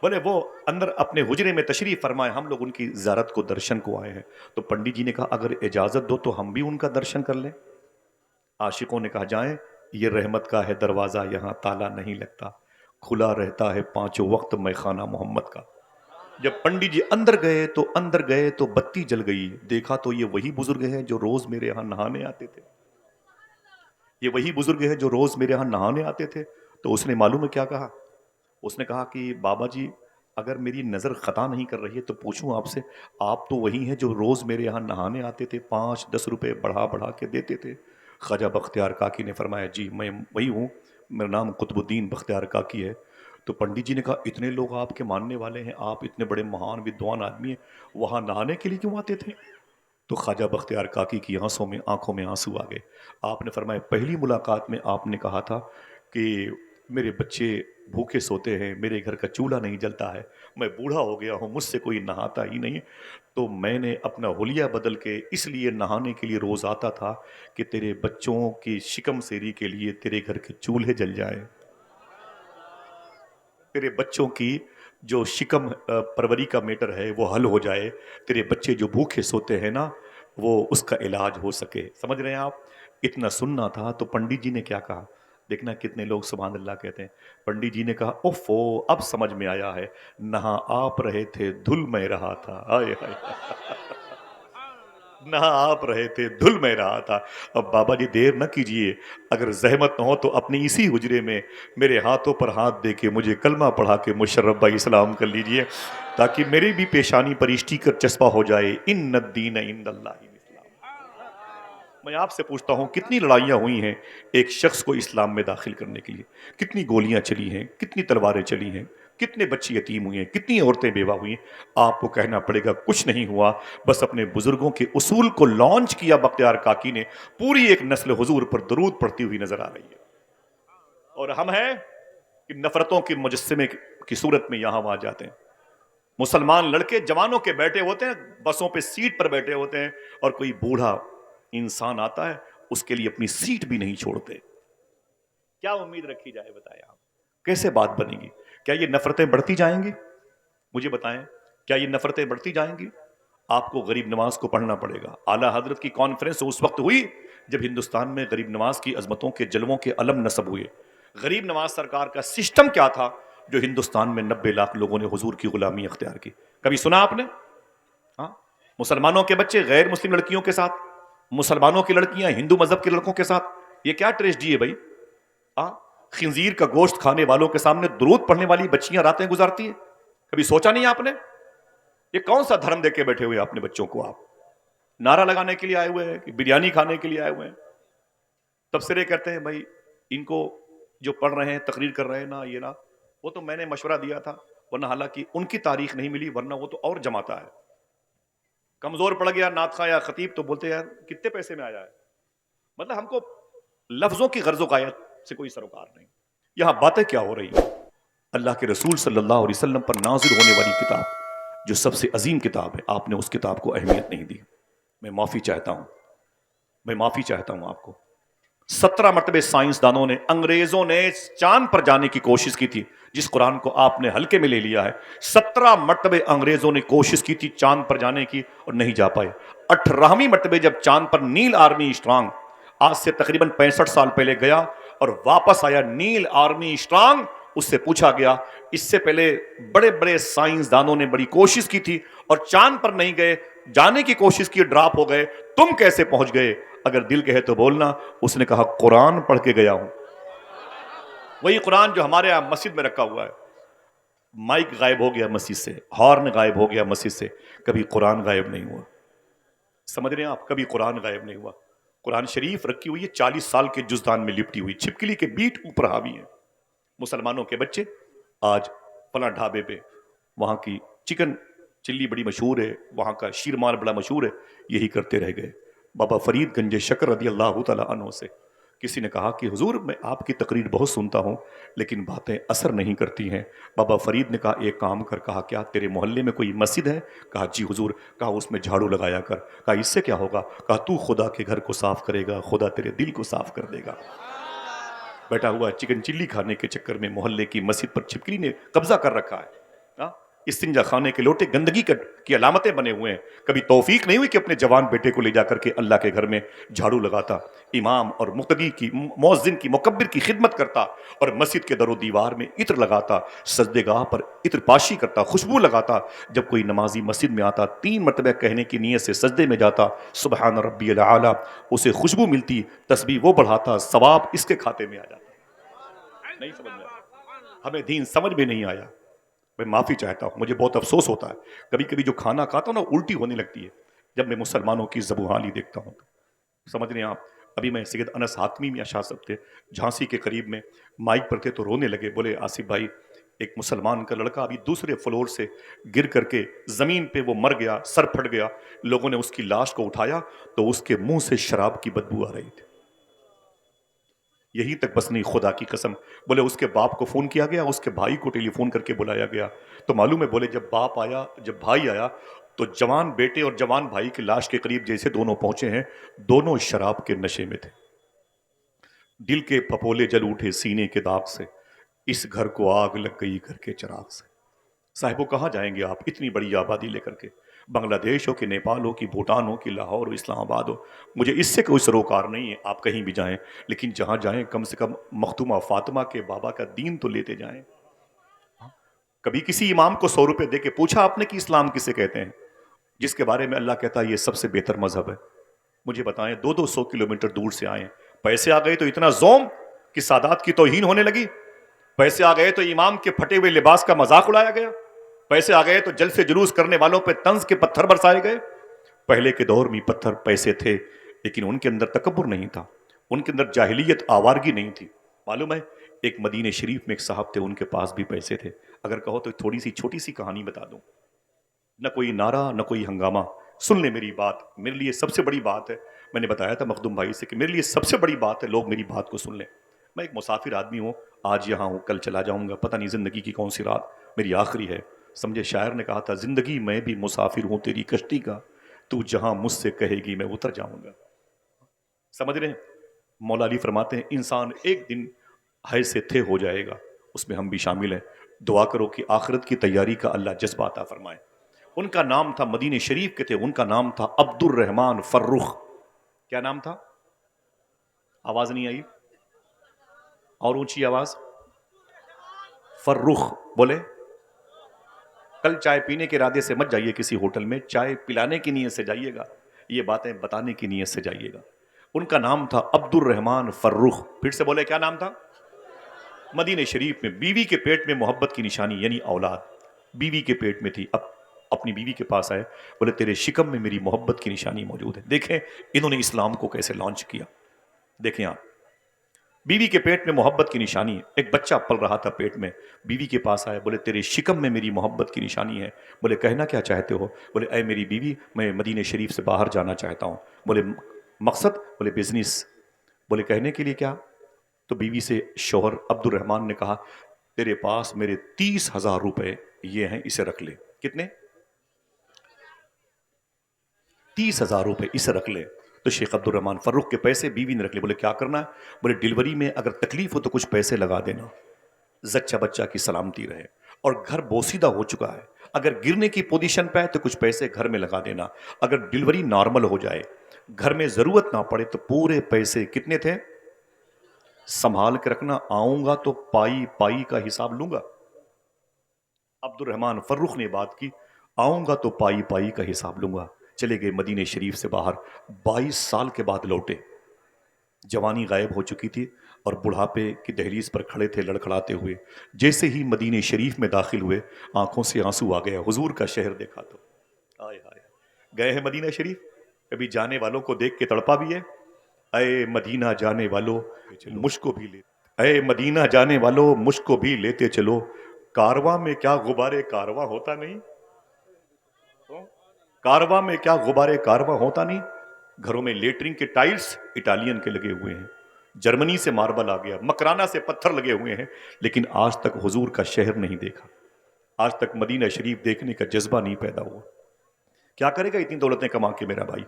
بولے وہ اندر اپنے حجرے میں تشریف فرمائے، ہم لوگ ان کی زیارت کو درشن کو آئے ہیں۔ تو پنڈت جی نے کہا اگر اجازت دو تو ہم بھی ان کا درشن کر لیں۔ عاشقوں نے کہا جائیں، یہ رحمت کا ہے دروازہ، یہاں تالا نہیں لگتا، کھلا رہتا ہے 5 وقت میخانہ محمد کا۔ جب پنڈت جی اندر گئے تو بتی جل گئی، دیکھا تو یہ وہی بزرگ ہیں جو روز میرے ہاں نہانے آتے تھے، یہ وہی بزرگ ہیں جو روز میرے ہاں نہانے آتے تھے۔ تو اس نے معلوم ہے کیا کہا؟ اس نے کہا کہ بابا جی اگر میری نظر خطا نہیں کر رہی ہے تو پوچھوں آپ سے، آپ تو وہی ہیں جو روز میرے یہاں نہانے آتے تھے، 5 10 روپے بڑھا بڑھا کے دیتے تھے؟ خواجہ بختیار کاکی نے فرمایا جی میں وہی ہوں، میرا نام قطب الدین بختیار کاکی ہے۔ تو پنڈت جی نے کہا اتنے لوگ آپ کے ماننے والے ہیں، آپ اتنے بڑے مہان ودوان آدمی ہیں، وہاں نہانے کے لیے کیوں آتے تھے؟ تو خواجہ بختیار کاکی کی آنکھوں میں آنسو آ گئے۔ آپ نے فرمایا پہلی ملاقات میں آپ نے کہا تھا کہ میرے بچے بھوکے سوتے ہیں، میرے گھر کا چولہا نہیں جلتا ہے، میں بوڑھا ہو گیا ہوں، مجھ سے کوئی نہاتا ہی نہیں، تو میں نے اپنا حلیہ بدل کے اس لیے نہانے کے لیے روز آتا تھا کہ تیرے بچوں کی شکم سیری کے لیے تیرے گھر کے چولہے جل جائیں، تیرے بچوں کی جو شکم پروری کا میٹر ہے وہ حل ہو جائے، تیرے بچے جو بھوکے سوتے ہیں نا وہ اس کا علاج ہو سکے۔ سمجھ رہے ہیں آپ؟ اتنا سننا تھا تو پنڈت جی نے کیا کہا؟ دیکھنا کتنے لوگ سبحان اللہ کہتے ہیں۔ پنڈت جی نے کہا اوفو اب سمجھ میں آیا ہے، نہا آپ رہے تھے دھل میں رہا تھا، ہائے ہائے نہا آپ رہے تھے دھل میں رہا تھا۔ اب بابا جی دیر نہ کیجئے، اگر زحمت نہ ہو تو اپنی اسی حجرے میں میرے ہاتھوں پر ہاتھ دے کے مجھے کلمہ پڑھا کے مشرف بھائی اسلام کر لیجئے، تاکہ میری بھی پیشانی پر اسٹیکر چسپا ہو جائے، ان الدین عند اللہ الاسلام۔ میں آپ سے پوچھتا ہوں کتنی لڑائیاں ہوئی ہیں ایک شخص کو اسلام میں داخل کرنے کے لیے، کتنی گولیاں چلی ہیں، کتنی تلواریں چلی ہیں، کتنے بچے یتیم ہوئے ہیں، کتنی عورتیں بیوہ ہوئی ہیں۔ آپ کو کہنا پڑے گا کچھ نہیں ہوا، بس اپنے بزرگوں کے اصول کو لانچ کیا بختیار کاکی نے، پوری ایک نسل حضور پر درود پڑھتی ہوئی نظر آ رہی ہے۔ اور ہم ہیں کہ نفرتوں کے مجسمے کی صورت میں یہاں وہاں جاتے ہیں۔ مسلمان لڑکے جوانوں کے بیٹھے ہوتے ہیں، بسوں پہ سیٹ پر بیٹھے ہوتے ہیں، اور کوئی بوڑھا انسان آتا ہے اس کے لیے اپنی سیٹ بھی نہیں چھوڑتے۔ کیا امید رکھی جائے بتائیں آپ؟ کیسے بات بنے گی؟ کیا یہ نفرتیں بڑھتی جائیں گی؟ مجھے بتائیں کیا یہ نفرتیں بڑھتی جائیں گی؟ آپ کو غریب نواز کو پڑھنا پڑے گا۔ اعلیٰ حضرت کی کانفرنس اس وقت ہوئی جب ہندوستان میں غریب نواز کی عظمتوں کے جلووں کے علم نصب ہوئے۔ غریب نواز سرکار کا سسٹم کیا تھا جو ہندوستان میں 90 لاکھ لوگوں نے حضور کی غلامی اختیار کی؟ کبھی سنا آپ نے؟ ہاں، مسلمانوں کے بچے غیر مسلم لڑکیوں کے ساتھ، مسلمانوں کی لڑکیاں ہندو مذہب کے لڑکوں کے ساتھ، یہ کیا ٹریجڈی ہے بھائی؟ خنزیر کا گوشت کھانے والوں کے سامنے درود پڑھنے والی بچیاں راتیں گزارتی ہیں۔ کبھی سوچا نہیں آپ نے؟ یہ کون سا دھرم دے کے بیٹھے ہوئے اپنے بچوں کو؟ آپ نعرہ لگانے کے لیے آئے ہوئے ہیں کہ بریانی کھانے کے لیے آئے ہوئے ہیں؟ تبصرے کرتے ہیں بھائی ان کو جو پڑھ رہے ہیں تقریر کر رہے ہیں نا، یہ نا وہ تو میں نے مشورہ دیا تھا، ورنہ حالانکہ ان کی تاریخ نہیں ملی، ورنہ وہ تو اور جماتا ہے. کمزور پڑ گیا نعت خواں یا خطیب تو بولتے یار کتنے پیسے میں آیا ہے. مطلب ہم کو لفظوں کی غرض و غایت سے کوئی سروکار نہیں. یہاں باتیں کیا ہو رہی ہیں؟ اللہ کے رسول صلی اللہ علیہ وسلم پر نازل ہونے والی کتاب جو سب سے عظیم کتاب ہے، آپ نے اس کتاب کو اہمیت نہیں دی. میں معافی چاہتا ہوں آپ کو. 17 مرتبہ سائنسدانوں نے، انگریزوں نے چاند پر جانے کی کوشش کی تھی، جس قرآن کو آپ نے ہلکے میں لے لیا ہے. 17 مرتبہ انگریزوں نے کوشش کی تھی چاند پر جانے کی اور نہیں جا پائے. 18ویں مرتبہ جب چاند پر نیل آرمی اسٹرانگ آج سے تقریباً 65 سال پہلے گیا اور واپس آیا، نیل آرمی اسٹرانگ، اس سے پوچھا گیا اس سے پہلے بڑے بڑے سائنسدانوں نے بڑی کوشش کی تھی اور چاند پر نہیں گئے، جانے کی کوشش کی، ڈراپ ہو گئے، تم کیسے پہنچ گئے؟ اگر دل کہے تو بولنا. اس نے کہا قرآن پڑھ کے گیا ہوں. وہی قرآن جو ہمارے یہاں مسجد میں رکھا ہوا ہے. مائک غائب ہو گیا مسجد سے، ہارن غائب ہو گیا مسجد سے، کبھی قرآن غائب نہیں ہوا. سمجھ رہے ہیں آپ؟ کبھی قرآن غائب نہیں ہوا. قرآن شریف رکھی ہوئی ہے 40 سال کے جزدان میں لپٹی ہوئی، چھپکلی کے بیٹ اوپر حاوی ہیں. مسلمانوں کے بچے آج فلاں ڈھابے پہ وہاں کی چکن چلی بڑی مشہور ہے، وہاں کا شیرمال بڑا مشہور ہے، یہی کرتے رہ گئے. بابا فرید گنج شکر رضی اللہ تعالیٰ عنہ سے کسی نے کہا کہ حضور میں آپ کی تقریر بہت سنتا ہوں لیکن باتیں اثر نہیں کرتی ہیں. بابا فرید نے کہا ایک کام کر. کہا کیا؟ تیرے محلے میں کوئی مسجد ہے؟ کہا جی حضور. کہا اس میں جھاڑو لگایا کر. کہا اس سے کیا ہوگا؟ کہا تو خدا کے گھر کو صاف کرے گا، خدا تیرے دل کو صاف کر دے گا. بیٹھا ہوا چکن چلی کھانے کے چکر میں محلے کی مسجد پر چھپکلی نے قبضہ کر رکھا ہے. استنجا خانے کے لوٹے گندگی کی علامتیں بنے ہوئے ہیں. کبھی توفیق نہیں ہوئی کہ اپنے جوان بیٹے کو لے جا کر کے اللہ کے گھر میں جھاڑو لگاتا، امام اور مقتدی کی، مؤذن کی، مکبر کی خدمت کرتا اور مسجد کے در و دیوار میں عطر لگاتا، سجدے گاہ پر عطر پاشی کرتا، خوشبو لگاتا. جب کوئی نمازی مسجد میں آتا 3 مرتبہ کہنے کی نیت سے سجدے میں جاتا، سبحان ربی الاعلی، اسے خوشبو ملتی، تسبیح وہ بڑھاتا، ثواب اس کے کھاتے میں آ جاتا. نہیں سمجھ میں آیا، ہمیں دین سمجھ میں نہیں آیا. میں معافی چاہتا ہوں، مجھے بہت افسوس ہوتا ہے. کبھی کبھی جو کھانا کھاتا ہوں نا الٹی ہونے لگتی ہے جب میں مسلمانوں کی زبوحالی دیکھتا ہوں. سمجھ رہے ہیں آپ؟ ابھی میں سید انس حاتمی میاں شاہ صاحب تھے جھانسی کے قریب میں، مائک پر تھے تو رونے لگے. بولے آصف بھائی ایک مسلمان کا لڑکا ابھی دوسرے فلور سے گر کر کے زمین پہ وہ مر گیا، سر پھٹ گیا. لوگوں نے اس کی لاش کو اٹھایا تو اس کے منہ سے شراب کی بدبو آ رہی تھی. یہی تک بس نہیں، خدا کی قسم. بولے اس کے باپ کو فون کیا گیا، اس کے بھائی کو ٹیلی فون کر کے بلایا گیا تو معلوم ہے، بولے جب باپ آیا، جب بھائی آیا تو جوان بیٹے اور جوان بھائی کی لاش کے قریب جیسے دونوں پہنچے ہیں، دونوں شراب کے نشے میں تھے. دل کے پھپولے جل اٹھے سینے کے داغ سے، اس گھر کو آگ لگ گئی گھر کے چراغ سے. صاحبوں کہاں جائیں گے آپ اتنی بڑی آبادی لے کر کے؟ بنگلہ دیش ہو کہ نیپال ہو کہ بھوٹان ہو کہ لاہور ہو اسلام آباد ہو، مجھے اس سے کوئی سروکار نہیں ہے، آپ کہیں بھی جائیں، لیکن جہاں جائیں کم سے کم مختومہ فاطمہ کے بابا کا دین تو لیتے جائیں. کبھی کسی امام کو 100 روپے دے کے پوچھا آپ نے کہ اسلام کسے کہتے ہیں، جس کے بارے میں اللہ کہتا ہے یہ سب سے بہتر مذہب ہے؟ مجھے بتائیں، 200 کلومیٹر دور سے آئے، پیسے آ گئے تو اتنا زوم کہ سادات کی توہین ہونے لگی، پیسے آ گئے تو امام کے پھٹے ہوئے لباس کا مذاق اڑایا گیا، پیسے آ گئے تو جلسے جلوس کرنے والوں پہ طنز کے پتھر برسائے گئے. پہلے کے دور میں پتھر پیسے تھے لیکن ان کے اندر تکبر نہیں تھا، ان کے اندر جاہلیت آوارگی نہیں تھی. معلوم ہے ایک مدینہ شریف میں ایک صاحب تھے، ان کے پاس بھی پیسے تھے. اگر کہو تو تھوڑی سی چھوٹی سی کہانی بتا دوں، نہ کوئی نعرہ نہ کوئی ہنگامہ. سن لیں میری بات، میرے لیے سب سے بڑی بات ہے. میں نے بتایا تھا مخدوم بھائی سے کہ میرے لیے سب سے بڑی بات ہے لوگ میری بات کو سن لیں. میں ایک مسافر آدمی ہوں، آج یہاں ہوں کل چلا جاؤں گا، پتہ نہیں زندگی کی کون سی رات میری آخری ہے. سمجھے شاعر نے کہا تھا زندگی میں بھی مسافر ہوں تیری کشتی کا، تو جہاں مجھ سے کہے گی میں اتر جاؤں گا. سمجھ رہے ہیں؟ مولا علی فرماتے ہیں انسان ایک دن ہے سے تھے ہو جائے گا، اس میں ہم بھی شامل ہیں. دعا کرو کہ آخرت کی تیاری کا اللہ جذبہ عطا فرمائے. ان کا نام تھا، مدینہ شریف کے تھے، ان کا نام تھا عبد الرحمن فرخ. کیا نام تھا؟ آواز نہیں آئی، اور اونچی آواز. فرخ بولے. کل چائے پینے کے ارادے سے مت جائیے کسی ہوٹل میں، چائے پلانے کی نیت سے جائیے گا، یہ باتیں بتانے کی نیت سے جائیے گا. ان کا نام تھا عبد الرحمن فرخ. پھر سے بولے کیا نام تھا؟ مدینہ شریف میں بیوی کے پیٹ میں محبت کی نشانی یعنی اولاد بیوی کے پیٹ میں تھی. اب اپنی بیوی کے پاس آئے، بولے تیرے شکم میں میری محبت کی نشانی موجود ہے. دیکھیں انہوں نے اسلام کو کیسے لانچ کیا. دیکھیں آپ بیوی کے پیٹ میں محبت کی نشانی ہے. ایک بچہ پل رہا تھا پیٹ میں, بیوی کے پاس آیا, بولے تیرے شکم میں میری محبت کی نشانی ہے. بولے کہنا کیا چاہتے ہو؟ بولے اے میری بیوی, میں مدینہ شریف سے باہر جانا چاہتا ہوں. بولے مقصد؟ بولے بزنس. بولے کہنے کے لیے کیا؟ تو بیوی سے شوہر عبد الرحمان نے کہا تیرے پاس میرے 30,000 روپے یہ ہیں, اسے رکھ لے. کتنے؟ 30,000 روپے, اسے رکھ لے. تو شیخ عبد الرحمان فروخ کے پیسے بیوی نے رکھ لے. بولے کیا کرنا ہے؟ بولے ڈیلیوری میں اگر تکلیف ہو تو کچھ پیسے لگا دینا, زچہ بچہ کی سلامتی رہے. اور گھر بوسیدہ ہو چکا ہے, اگر گرنے کی پوزیشن پہ ہے تو کچھ پیسے گھر میں لگا دینا. اگر ڈیلیوری نارمل ہو جائے, گھر میں ضرورت نہ پڑے, تو پورے پیسے کتنے تھے سنبھال کے رکھنا, آؤں گا تو پائی پائی کا حساب لوں گا. عبد الرحمان فروخ نے بات کی, آؤں گا تو پائی پائی کا حساب لوں گا. چلے گئے مدینہ شریف سے باہر. 22 سال کے بعد لوٹے. جوانی غائب ہو چکی تھی اور بڑھاپے کی دہلیز پر کھڑے تھے لڑکھڑاتے ہوئے. جیسے ہی مدینہ شریف میں داخل ہوئے, آنکھوں سے آنسو آ گیا. حضور کا شہر دیکھا تو آئے ہائے. گئے ہیں مدینہ شریف, کبھی جانے والوں کو دیکھ کے تڑپا بھی ہے. اے مدینہ جانے والو مجھ کو بھی لے, اے مدینہ جانے والو مجھ کو بھی لیتے چلو. کارواں میں کیا غبارے کارواں ہوتا نہیں, کارواں میں کیا غبارے کارواں ہوتا نہیں. گھروں میں لیٹرنگ کے ٹائلز اٹالین کے لگے ہوئے ہیں, جرمنی سے ماربل آ گیا, مکرانہ سے پتھر لگے ہوئے ہیں, لیکن آج تک حضور کا شہر نہیں دیکھا. آج تک مدینہ شریف دیکھنے کا جذبہ نہیں پیدا ہوا. کیا کرے گا اتنی دولتیں کما کے میرا بھائی؟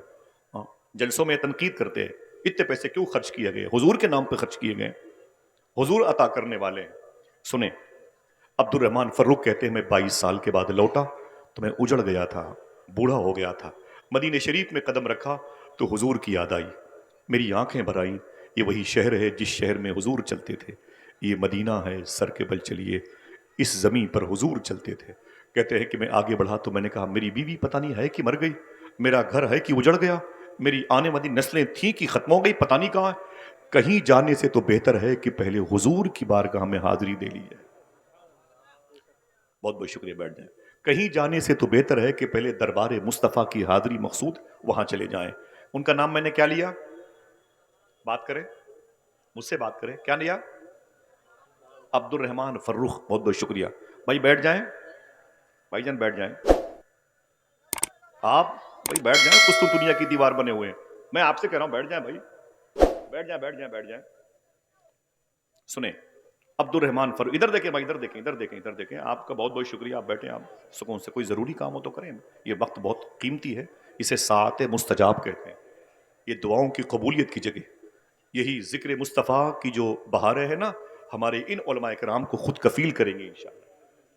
جلسوں میں تنقید کرتے ہیں, اتنے پیسے کیوں خرچ کیے گئے؟ حضور کے نام پہ خرچ کیے گئے, حضور عطا کرنے والے ہیں. سنیں, عبد الرحمان فروخ کہتے ہیں میں 22 سال کے بعد لوٹا تو میں اجڑ گیا تھا, بوڑھا ہو گیا تھا. مدینہ شریف میں قدم رکھا تو حضور کی یاد آئی, میری آنکھیں بھر آئیں. یہ وہی شہر ہے جس شہر میں حضور چلتے تھے. یہ مدینہ ہے سر کے بل چلیے, اس زمین پر حضور چلتے تھے. کہتے ہیں کہ میں آگے بڑھا تو میں نے کہا میری بیوی پتہ نہیں ہے کہ مر گئی, میرا گھر ہے کہ اجڑ گیا, میری آنے والی نسلیں تھیں کہ ختم ہو گئی, پتہ نہیں کہاں. کہیں جانے سے تو بہتر ہے کہ پہلے حضور کی بارگاہ میں حاضری دے لی جائے. بہت بہت شکریہ, بیٹھ جائیں. کہیں جانے سے تو بہتر ہے کہ پہلے دربار مصطفیٰ کی حاضری مقصود, وہاں چلے جائیں. ان کا نام میں نے کیا لیا؟ بات کریں, مجھ سے بات کریں, کیا لیا؟ عبد الرحمان فروخ. بہت بہت شکریہ بھائی, بیٹھ جائیں بھائی جان, بیٹھ جائیں آپ بھائی, بیٹھ جائیں. کچھ تو دنیا کی دیوار بنے ہوئے ہیں, میں آپ سے کہہ رہا ہوں بیٹھ جائیں بھائی, بیٹھ جائیں بیٹھ جائیں بیٹھ جائیں. سنیں, عبد الرحمان فروخ, ادھر دیکھیں بھائی, ادھر دیکھیں ادھر دیکھیں ادھر دیکھیں. آپ کا بہت بہت شکریہ, آپ بیٹھیں, آپ سکون سے. کوئی ضروری کام ہو تو کریں, یہ وقت بہت قیمتی ہے, اسے ساعت مستجاب کہتے ہیں. یہ دعاؤں کی قبولیت کی جگہ, یہی ذکر مصطفیٰ کی جو بہاریں ہیں نا, ہمارے ان علماء کرام کو خود کفیل کریں گے انشاءاللہ.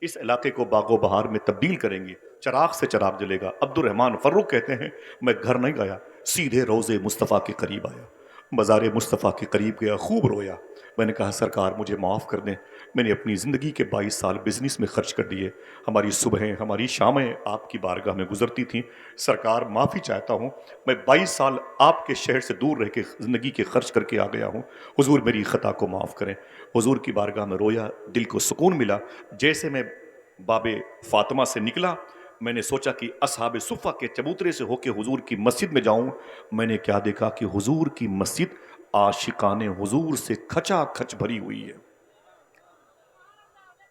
اس علاقے کو باغ و بہار میں تبدیل کریں گے, چراغ سے چراغ جلے گا. عبد الرحمان فروخ کہتے ہیں میں گھر نہیں گیا, سیدھے روضے مصطفیٰ کے قریب آیا, مزار مصطفیٰ کے قریب گیا, خوب رویا. میں نے کہا سرکار مجھے معاف کر دیں, میں نے اپنی زندگی کے 22 سال بزنس میں خرچ کر دیے, ہماری صبحیں ہماری شامیں آپ کی بارگاہ میں گزرتی تھیں, سرکار معافی چاہتا ہوں, میں 22 سال آپ کے شہر سے دور رہ کے زندگی کے خرچ کر کے آ گیا ہوں, حضور میری خطا کو معاف کریں. حضور کی بارگاہ میں رویا, دل کو سکون ملا. جیسے میں باب فاطمہ سے نکلا, میں نے سوچا کہ اصحاب صفہ کے چبوترے سے ہو کے حضور کی مسجد میں جاؤں. میں نے کیا دیکھا کہ حضور کی مسجد عاشقان حضور سے کھچا کھچ بھری ہوئی ہے.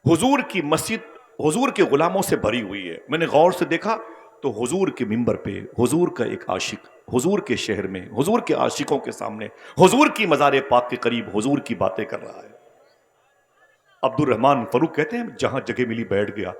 حضور کی مسجد حضور کے غلاموں سے بھری ہوئی ہے. میں نے غور سے دیکھا تو حضور کے منبر پہ حضور کا ایک عاشق, حضور کے شہر میں حضور کے عاشقوں کے سامنے, حضور کی مزار پاک کے قریب حضور کی باتیں کر رہا ہے. عبد الرحمان فروخ کہتے ہیں جہاں جگہ ملی بیٹھ گیا.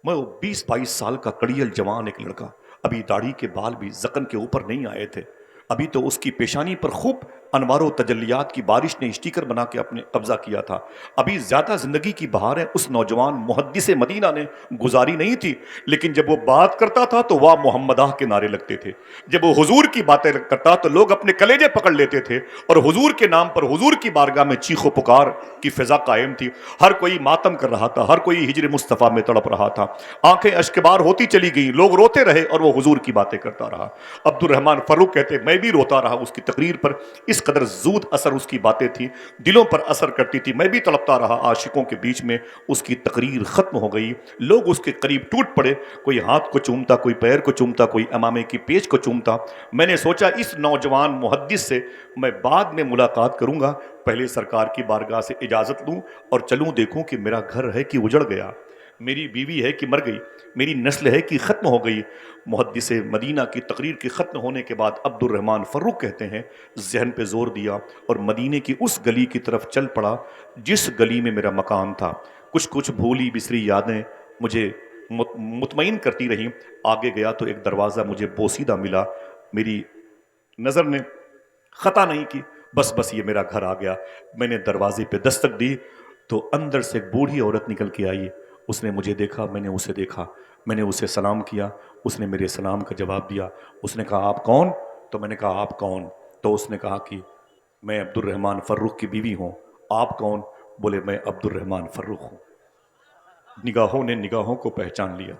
میں 20-22 سال کا کڑیل جوان ایک لڑکا, ابھی داڑھی کے بال بھی زکن کے اوپر نہیں آئے تھے, ابھی تو اس کی پیشانی پر خوب انوار و تجلیات کی بارش نے اسٹیکر بنا کے اپنے قبضہ کیا تھا. ابھی زیادہ زندگی کی بہاریں اس نوجوان محدث مدینہ نے گزاری نہیں تھی, لیکن جب وہ بات کرتا تھا تو واہ محمدہ کے نعرے لگتے تھے. جب وہ حضور کی باتیں کرتا تو لوگ اپنے کلیجے پکڑ لیتے تھے, اور حضور کے نام پر حضور کی بارگاہ میں چیخ و پکار کی فضا قائم تھی. ہر کوئی ماتم کر رہا تھا, ہر کوئی ہجر مصطفیٰ میں تڑپ رہا تھا. آنکھیں اشکبار ہوتی چلی گئیں, لوگ روتے رہے اور وہ حضور کی باتیں کرتا رہا. عبد الرحمان فروخ کہتے میں بھی روتا رہا اس کی تقریر پر. اس اس قدر زود اثر اس کی باتیں تھیں، دلوں پر اثر کرتی تھی. میں بھی تڑپتا رہا عاشقوں کے بیچ میں. اس کی تقریر ختم ہو گئی، لوگ اس کے قریب ٹوٹ پڑے، کوئی ہاتھ کو چومتا، کوئی پیر کو چومتا، کوئی امامے کی پیچ کو چومتا. میں نے سوچا اس نوجوان محدث سے میں بعد میں ملاقات کروں گا، پہلے سرکار کی بارگاہ سے اجازت لوں اور چلوں دیکھوں کہ میرا گھر ہے کہ اجڑ گیا، میری بیوی ہے کہ مر گئی، میری نسل ہے کہ ختم ہو گئی. محدث مدینہ کی تقریر کے ختم ہونے کے بعد عبد الرحمن فرخ کہتے ہیں ذہن پہ زور دیا اور مدینے کی اس گلی کی طرف چل پڑا جس گلی میں میرا مکان تھا. کچھ کچھ بھولی بسری یادیں مجھے مطمئن کرتی رہیں. آگے گیا تو ایک دروازہ مجھے بوسیدہ ملا، میری نظر نے خطا نہیں کی، بس یہ میرا گھر آ گیا. میں نے دروازے پہ دستک دی تو اندر سے ایک بوڑھی عورت نکل کے آئی. اس نے مجھے دیکھا، میں نے اسے دیکھا، میں نے اسے سلام کیا، اس نے میرے سلام کا جواب دیا. اس نے کہا آپ کون؟ تو میں نے کہا آپ کون؟ تو اس نے کہا کہ میں عبد الرحمن فرخ کی بیوی ہوں. آپ کون؟ بولے میں عبد الرحمن فرخ ہوں. نگاہوں نے نگاہوں کو پہچان لیا.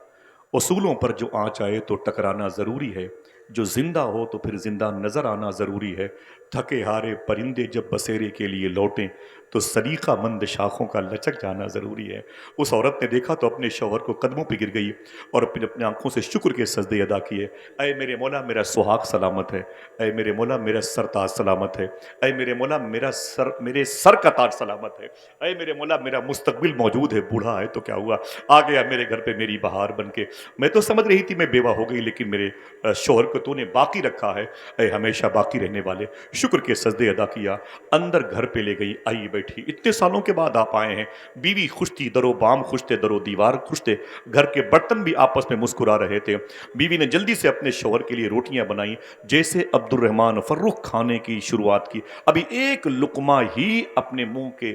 اصولوں پر جو آنچ آئے تو ٹکرانا ضروری ہے، جو زندہ ہو تو پھر زندہ نظر آنا ضروری ہے. تھکے ہارے پرندے جب بسیرے کے لیے لوٹیں تو سلیقہ مند شاخوں کا لچک جانا ضروری ہے. اس عورت نے دیکھا تو اپنے شوہر کو قدموں پہ گر گئی اور پھر اپنے آنکھوں سے شکر کے سجدے ادا کیے. اے میرے مولا میرا سہاگ سلامت ہے، اے میرے مولا میرا سر تاج سلامت ہے، اے میرے مولا میرے سر کا تاج سلامت ہے، اے میرے مولا میرا مستقبل موجود ہے، بوڑھا ہے تو کیا ہوا، آ گیا میرے گھر پہ میری بہار بن کے. میں تو سمجھ رہی تھی میں بیوہ ہو گئی، لیکن میرے شوہر کو تو نے باقی رکھا ہے، اے ہمیشہ باقی رہنے والے. شکر کے سجدے ادا کیا، اندر گھر پہ لے گئی. آئی بیٹھی، اتنے سالوں کے بعد آپ آئے ہیں. بیوی خوش تھی، درو بام خوش تھے، درو دیوار خوش تھے، گھر کے برتن بھی آپس میں مسکرا رہے تھے. بیوی نے جلدی سے اپنے شوہر کے لیے روٹیاں بنائیں. جیسے عبد الرحمن فرخ کھانے کی شروعات کی، ابھی ایک لقمہ ہی اپنے منہ کے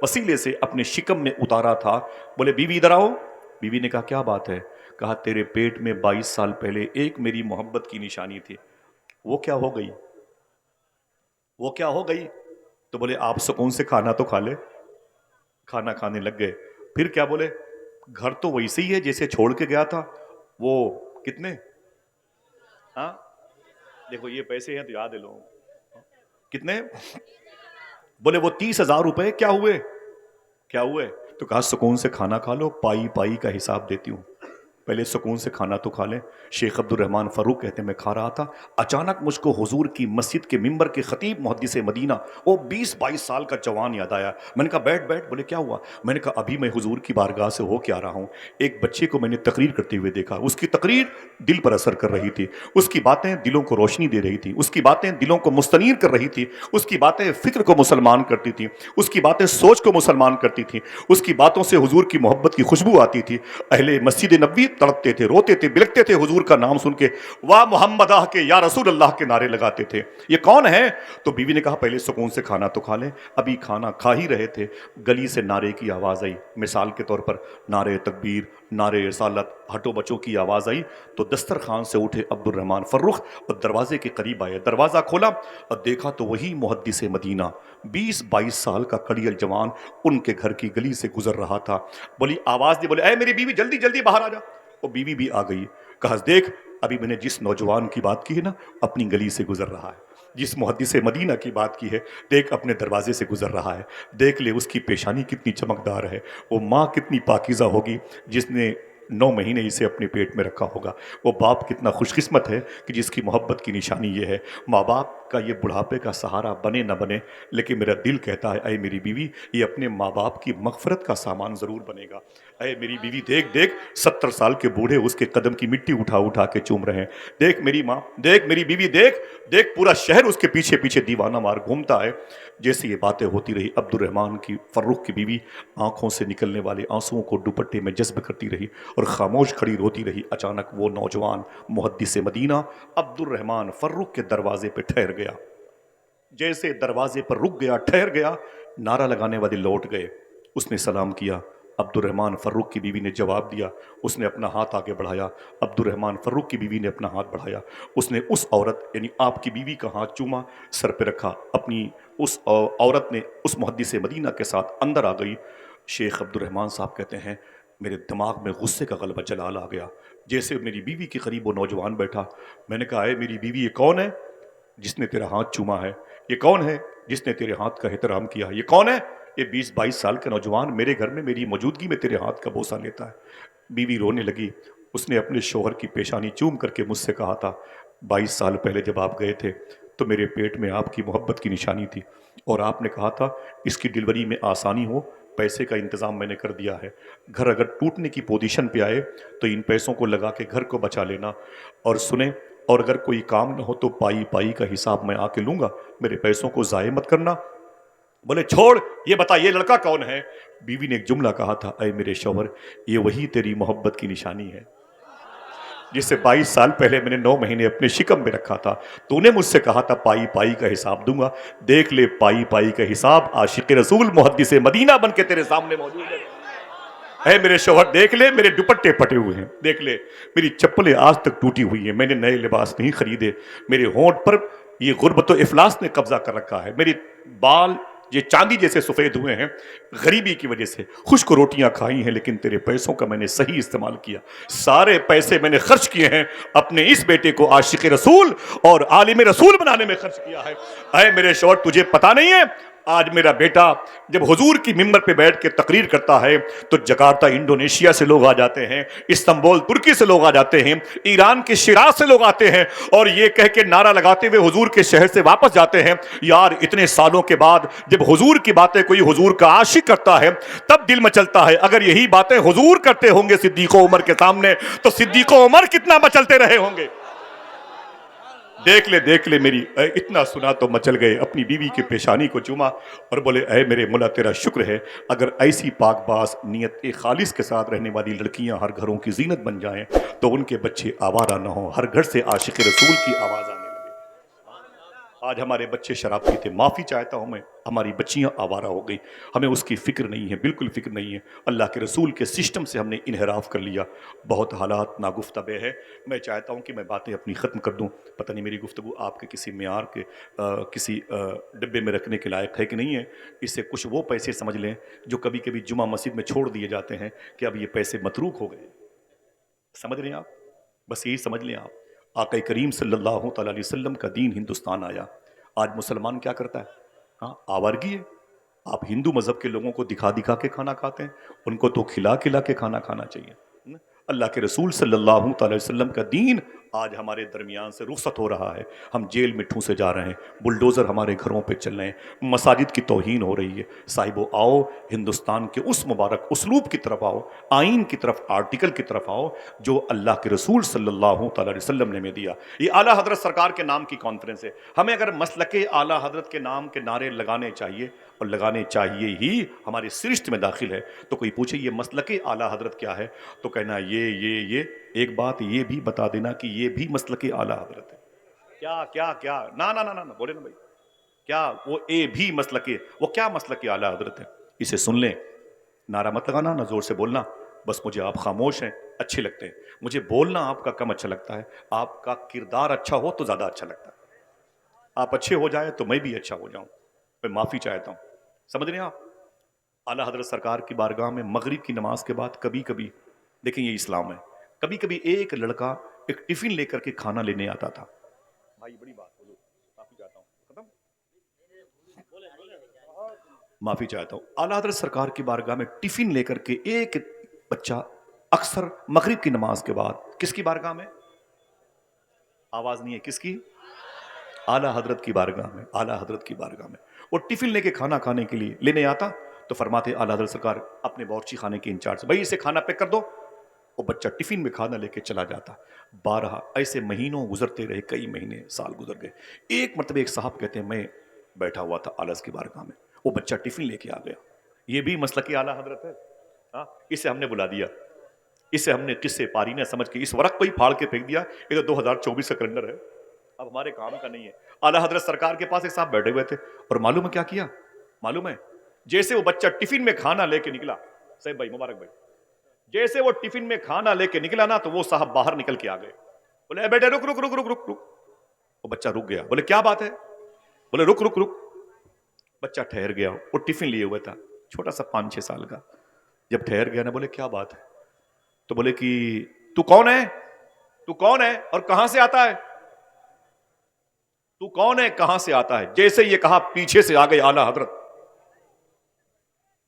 وسیلے سے اپنے شکم میں اتارا تھا. بولے بیوی ادھر آؤ. بیوی نے کہا کیا بات ہے؟ کہا تیرے پیٹ میں 22 سال پہلے ایک میری محبت کی نشانی تھی، وہ کیا ہو گئی؟ وہ کیا ہو گئی؟ تو بولے آپ سکون سے کھانا تو کھا لے. کھانا کھانے لگ گئے. پھر کیا بولے؟ گھر تو ویسے ہی ہے جیسے چھوڑ کے گیا تھا. وہ کتنے؟ ہاں دیکھو یہ پیسے ہیں تو یاد ہے لوگوں. کتنے؟ بولے وہ 30,000 روپے. کیا ہوئے؟ کیا ہوئے؟ تو کہا سکون سے کھانا کھا لو، پائی پائی کا حساب دیتی ہوں، پہلے سکون سے کھانا تو کھا لیں. شیخ عبد الرحمن فروخ کہتے ہیں میں کھا رہا تھا، اچانک مجھ کو حضور کی مسجد کے ممبر کے خطیب محدث مدینہ وہ 20-22 سال کا جوان یاد آیا. میں نے کہا بیٹھ بیٹھ. بولے کیا ہوا؟ میں نے کہا ابھی میں حضور کی بارگاہ سے ہو کے آ رہا ہوں، ایک بچے کو میں نے تقریر کرتے ہوئے دیکھا، اس کی تقریر دل پر اثر کر رہی تھی، اس کی باتیں دلوں کو روشنی دے رہی تھی، اس کی باتیں دلوں کو مستنیر کر رہی تھی، اس کی باتیں فکر کو مسلمان کرتی تھی، اس کی باتیں سوچ کو مسلمان کرتی تھی، اس کی باتوں سے حضور کی محبت کی خوشبو آتی تھی. اہل مسجد نبوی تڑپتے تھے، روتے تھے، بلکتے تھے حضور کا نام سن کے، واہ محمدہ کے یا رسول اللہ کے نعرے لگاتے تھے. یہ کون ہے؟ تو بیوی نے کہا پہلے سکون سے کھانا تو کھا لیں. ابھی کھانا کھا ہی رہے تھے، گلی سے نعرے کی آواز آئی. مثال کے طور پر نعرے تکبیر، نعرے رسالت، ہٹو بچوں کی آواز آئی. تو دسترخوان سے اٹھے عبد الرحمن فرخ اور دروازے کے قریب آئے. دروازہ کھولا اور دیکھا تو وہی محدث مدینہ 20-22 سال کا کڑیل جوان ان کے گھر کی گلی سے گزر رہا تھا. بولی آواز دی، بولے اے میری بیوی جلدی جلدی باہر آ جا. وہ بیوی بھی آ گئی. کہا دیکھ ابھی میں نے جس نوجوان کی بات کی ہے نا اپنی گلی سے گزر رہا ہے، جس محدث مدینہ کی بات کی ہے دیکھ اپنے دروازے سے گزر رہا ہے. دیکھ لے اس کی پیشانی کتنی چمکدار ہے، وہ ماں کتنی پاکیزہ ہوگی جس نے 9 مہینے اسے اپنے پیٹ میں رکھا ہوگا. وہ باپ کتنا خوش قسمت ہے کہ جس کی محبت کی نشانی یہ ہے. ماں باپ کا یہ بڑھاپے کا سہارا بنے نہ بنے، لیکن میرا دل کہتا ہے اے میری بیوی یہ اپنے ماں باپ کی مغفرت کا سامان ضرور بنے گا. اے میری بیوی دیکھ دیکھ 70 سال کے بوڑھے اس کے قدم کی مٹی اٹھا اٹھا کے چوم رہے ہیں. دیکھ میری ماں، دیکھ میری بیوی، دیکھ دیکھ پورا شہر اس کے پیچھے پیچھے دیوانہ مار گھومتا ہے. جیسے یہ باتیں ہوتی رہی عبد الرحمن کی فرخ کی بیوی آنکھوں سے نکلنے والے آنسوؤں کو دوپٹے میں جذب کرتی رہی اور خاموش کھڑی روتی رہی. اچانک وہ نوجوان محدث مدینہ عبد الرحمن فرخ کے دروازے پہ ٹھہر گیا. جیسے دروازے پر رک گیا، ٹھہر گیا، نعرہ لگانے والے لوٹ گئے. اس نے سلام کیا، عبد الرحمن فرخ کی بیوی نے جواب دیا. اس نے اپنا ہاتھ آگے بڑھایا، عبد الرحمن فرخ کی بیوی نے اپنا ہاتھ بڑھایا. اس نے اس عورت یعنی آپ کی بیوی کا ہاتھ چوما، سر پہ رکھا. اپنی اس عورت نے اس محدث مدینہ کے ساتھ اندر آ گئی. شیخ عبد الرحمن صاحب کہتے ہیں میرے دماغ میں غصے کا غلبہ جلال آ گیا. جیسے میری بیوی کے قریب وہ نوجوان بیٹھا، میں نے کہا اے میری بیوی یہ کون ہے؟ جس نے تیرا ہاتھ چوما ہے؟ یہ کون ہے جس نے تیرے ہاتھ کا احترام کیا؟ یہ کون ہے؟ یہ 20-22 سال کا نوجوان میرے گھر میں میری موجودگی میں تیرے ہاتھ کا بوسہ لیتا ہے۔ بیوی رونے لگی۔ اس نے اپنے شوہر کی پیشانی چوم کر کے مجھ سے کہا تھا 22 سال پہلے جب آپ گئے تھے تو میرے پیٹ میں آپ کی محبت کی نشانی تھی، اور آپ نے کہا تھا اس کی ڈلیوری میں آسانی ہو، پیسے کا انتظام میں نے کر دیا ہے، گھر اگر ٹوٹنے کی پوزیشن پہ آئے تو ان پیسوں کو لگا کے گھر کو بچا لینا، اور سنیں اور اگر کوئی کام نہ ہو تو پائی پائی کا حساب میں آ کے لوں گا، میرے پیسوں کو ضائع مت کرنا۔ بولے چھوڑ، یہ بتا یہ لڑکا کون ہے؟ بیوی نے ایک جملہ کہا تھا، اے میرے شوہر، یہ وہی تیری محبت کی نشانی ہے جسے 22 سال پہلے میں نے 9 مہینے اپنے شکم میں رکھا تھا۔ تو نے مجھ سے کہا تھا پائی پائی کا حساب دوں گا، دیکھ لے پائی پائی کا حساب عاشق رسول محدث مدینہ بن کے تیرے سامنے موجود ہے۔ اے میرے شوہر دیکھ لے، میرے دوپٹے پھٹے ہوئے ہیں، دیکھ لے میری چپلیں آج تک ٹوٹی ہوئی ہیں، میں نے نئے لباس نہیں خریدے، میرے ہونٹ پر یہ غربت و افلاس نے قبضہ کر رکھا ہے، میری بال یہ چاندی جیسے سفید ہوئے ہیں غریبی کی وجہ سے، خشک روٹیاں کھائی ہیں لیکن تیرے پیسوں کا میں نے صحیح استعمال کیا، سارے پیسے میں نے خرچ کیے ہیں اپنے اس بیٹے کو عاشق رسول اور عالم رسول بنانے میں خرچ کیا ہے۔ اے میرے شوہر تجھے پتا نہیں ہے، آج میرا بیٹا جب حضور کی ممبر پہ بیٹھ کے تقریر کرتا ہے تو جکارتا انڈونیشیا سے لوگ آ جاتے ہیں، استنبول ترکی سے لوگ آ جاتے ہیں، ایران کے شیراز سے لوگ آتے ہیں، اور یہ کہہ کے نعرہ لگاتے ہوئے حضور کے شہر سے واپس جاتے ہیں، یار اتنے سالوں کے بعد جب حضور کی باتیں کوئی حضور کا عاشق کرتا ہے تب دل مچلتا ہے، اگر یہی باتیں حضور کرتے ہوں گے صدیق و عمر کے سامنے تو صدیق و عمر کتنا مچلتے رہے ہوں گے۔ دیکھ لے میری، اتنا سنا تو مچل گئے، اپنی بیوی کی پیشانی کو چوما اور بولے اے میرے مولا تیرا شکر ہے، اگر ایسی پاک باز نیت خالص کے ساتھ رہنے والی لڑکیاں ہر گھروں کی زینت بن جائیں تو ان کے بچے آوارہ نہ ہوں، ہر گھر سے عاشق رسول کی آواز آنے لگے۔ آج ہمارے بچے شراب پیتے، معافی چاہتا ہوں میں، ہماری بچیاں آوارہ ہو گئی، ہمیں اس کی فکر نہیں ہے، بالکل فکر نہیں ہے، اللہ کے رسول کے سسٹم سے ہم نے انحراف کر لیا، بہت حالات ناگفتہ ہے۔ میں چاہتا ہوں کہ میں باتیں اپنی ختم کر دوں، پتہ نہیں میری گفتگو آپ کے کسی معیار کے کسی ڈبے میں رکھنے کے لائق ہے کہ نہیں ہے، اس سے کچھ وہ پیسے سمجھ لیں جو کبھی کبھی جمعہ مسجد میں چھوڑ دیے جاتے ہیں کہ اب یہ پیسے متروک ہو گئے، سمجھ رہے ہیں آپ؟ بس یہی سمجھ لیں آپ، آقا کریم صلی اللہ تعالی علیہ وسلم کا دین ہندوستان آیا، آج مسلمان کیا کرتا ہے؟ ہاں آوارگی ہے۔ آپ ہندو مذہب کے لوگوں کو دکھا دکھا کے کھانا کھاتے ہیں، ان کو تو کھلا کھلا کے کھانا کھانا چاہیے۔ اللہ کے رسول صلی اللہ تعالی وسلم کا دین آج ہمارے درمیان سے رخصت ہو رہا ہے، ہم جیل میں ٹھونسے جا رہے ہیں، بلڈوزر ہمارے گھروں پہ چل رہے ہیں، مساجد کی توہین ہو رہی ہے۔ صاحبو آؤ ہندوستان کے اس مبارک اسلوب کی طرف آؤ، آئین کی طرف، آرٹیکل کی طرف آؤ جو اللہ کے رسول صلی اللہ تعالی علیہ وسلم نے ہمیں دیا۔ یہ اعلیٰ حضرت سرکار کے نام کی کانفرنس ہے، ہمیں اگر مسلک اعلیٰ حضرت کے نام کے نعرے لگانے چاہیے اور لگانے چاہیے ہی، ہماری سرشت میں داخل ہے، تو کوئی پوچھے یہ مسلک اعلیٰ حضرت کیا ہے تو کہنا یہ ایک بات یہ بھی بتا دینا کہ یہ بھی مسلک اعلیٰ حضرت ہے۔ کیا نہ بولے نا بھائی، کیا وہ اے بھی مسلک، وہ کیا مسلک اعلیٰ حضرت ہے؟ اسے سن لیں، نعرہ مت لگانا، نہ زور سے بولنا، بس مجھے آپ خاموش ہیں اچھے لگتے ہیں، مجھے بولنا آپ کا کم اچھا لگتا ہے، آپ کا کردار اچھا ہو تو زیادہ اچھا لگتا ہے، آپ اچھے ہو جائیں تو میں بھی اچھا ہو جاؤں، میں معافی چاہتا ہوں، سمجھ رہے ہیں آپ؟ اعلیٰ حضرت سرکار کی بارگاہ میں مغرب کی نماز کے بعد کبھی کبھی، دیکھیں یہ اسلام ہے، کبھی کبھی ایک لڑکا ایک ٹفن لے کر کے کھانا لینے آتا تھا۔ بھائی بڑی بات بولو، معافی چاہتا ہوں، ختم، معافی چاہتا ہوں۔ اعلیٰ حضرت سرکار کی بارگاہ میں ٹفن لے کر کے ایک بچہ اکثر مغرب کی نماز کے بعد، کس کی بارگاہ میں؟ آواز نہیں ہے، کس کی؟ اعلیٰ حضرت کی بارگاہ میں، اعلیٰ حضرت کی بارگاہ میں وہ ٹفن لے کے کھانا کھانے کے لیے لینے آتا تو فرماتے اعلیٰ حضرت سرکار اپنے باورچی خانے کے انچارج سے، بھائی اسے کھانا پیک کر دو، وہ بچہ ٹفن میں کھانا لے کے چلا جاتا۔ 12 ایسے مہینوں گزرتے رہے، کئی مہینے سال گزر گئے، ایک مرتبہ ایک صاحب کہتے ہیں میں بیٹھا ہوا تھا اعلیٰ کی بارگاہ میں، وہ بچہ ٹفن لے کے آ گیا، یہ بھی مسلک اعلیٰ حضرت ہے، ہاں اسے ہم نے بلا دیا، اسے ہم نے قصے پاری نہ سمجھ کے اس ورق کو ہی پھاڑ کے پھینک دیا، یہ تو 2024 کا کیلنڈر ہے، اب ہمارے کام کا نہیں ہے۔ اعلیٰ حضرت سرکار کے پاس ایک صاحب بیٹھے ہوئے تھے اور معلوم ہے کیا کیا؟ معلوم ہے جیسے وہ بچہ ٹفن میں کھانا لے کے نکلا، صاحب بھائی مبارک بھائی، جیسے وہ ٹفن میں کھانا لے کے نکلا نا تو وہ صاحب باہر نکل کے آ گئے، بولے اے بیٹے رک رک رک رک رک رک، وہ بچہ رک گیا، بولے کیا بات ہے؟ بولے رک رک رک، بچہ ٹھہر گیا، وہ ٹفن لیے ہوئے تھا، چھوٹا سا 5-6 سال کا، جب ٹھہر گیا نا بولے کیا بات ہے؟ تو بولے کہ تو کون ہے اور کہاں سے آتا ہے؟ تو کون ہے, کہاں سے آتا ہے. جیسے یہ کہا پیچھے سے آ گئے اعلیٰ حضرت,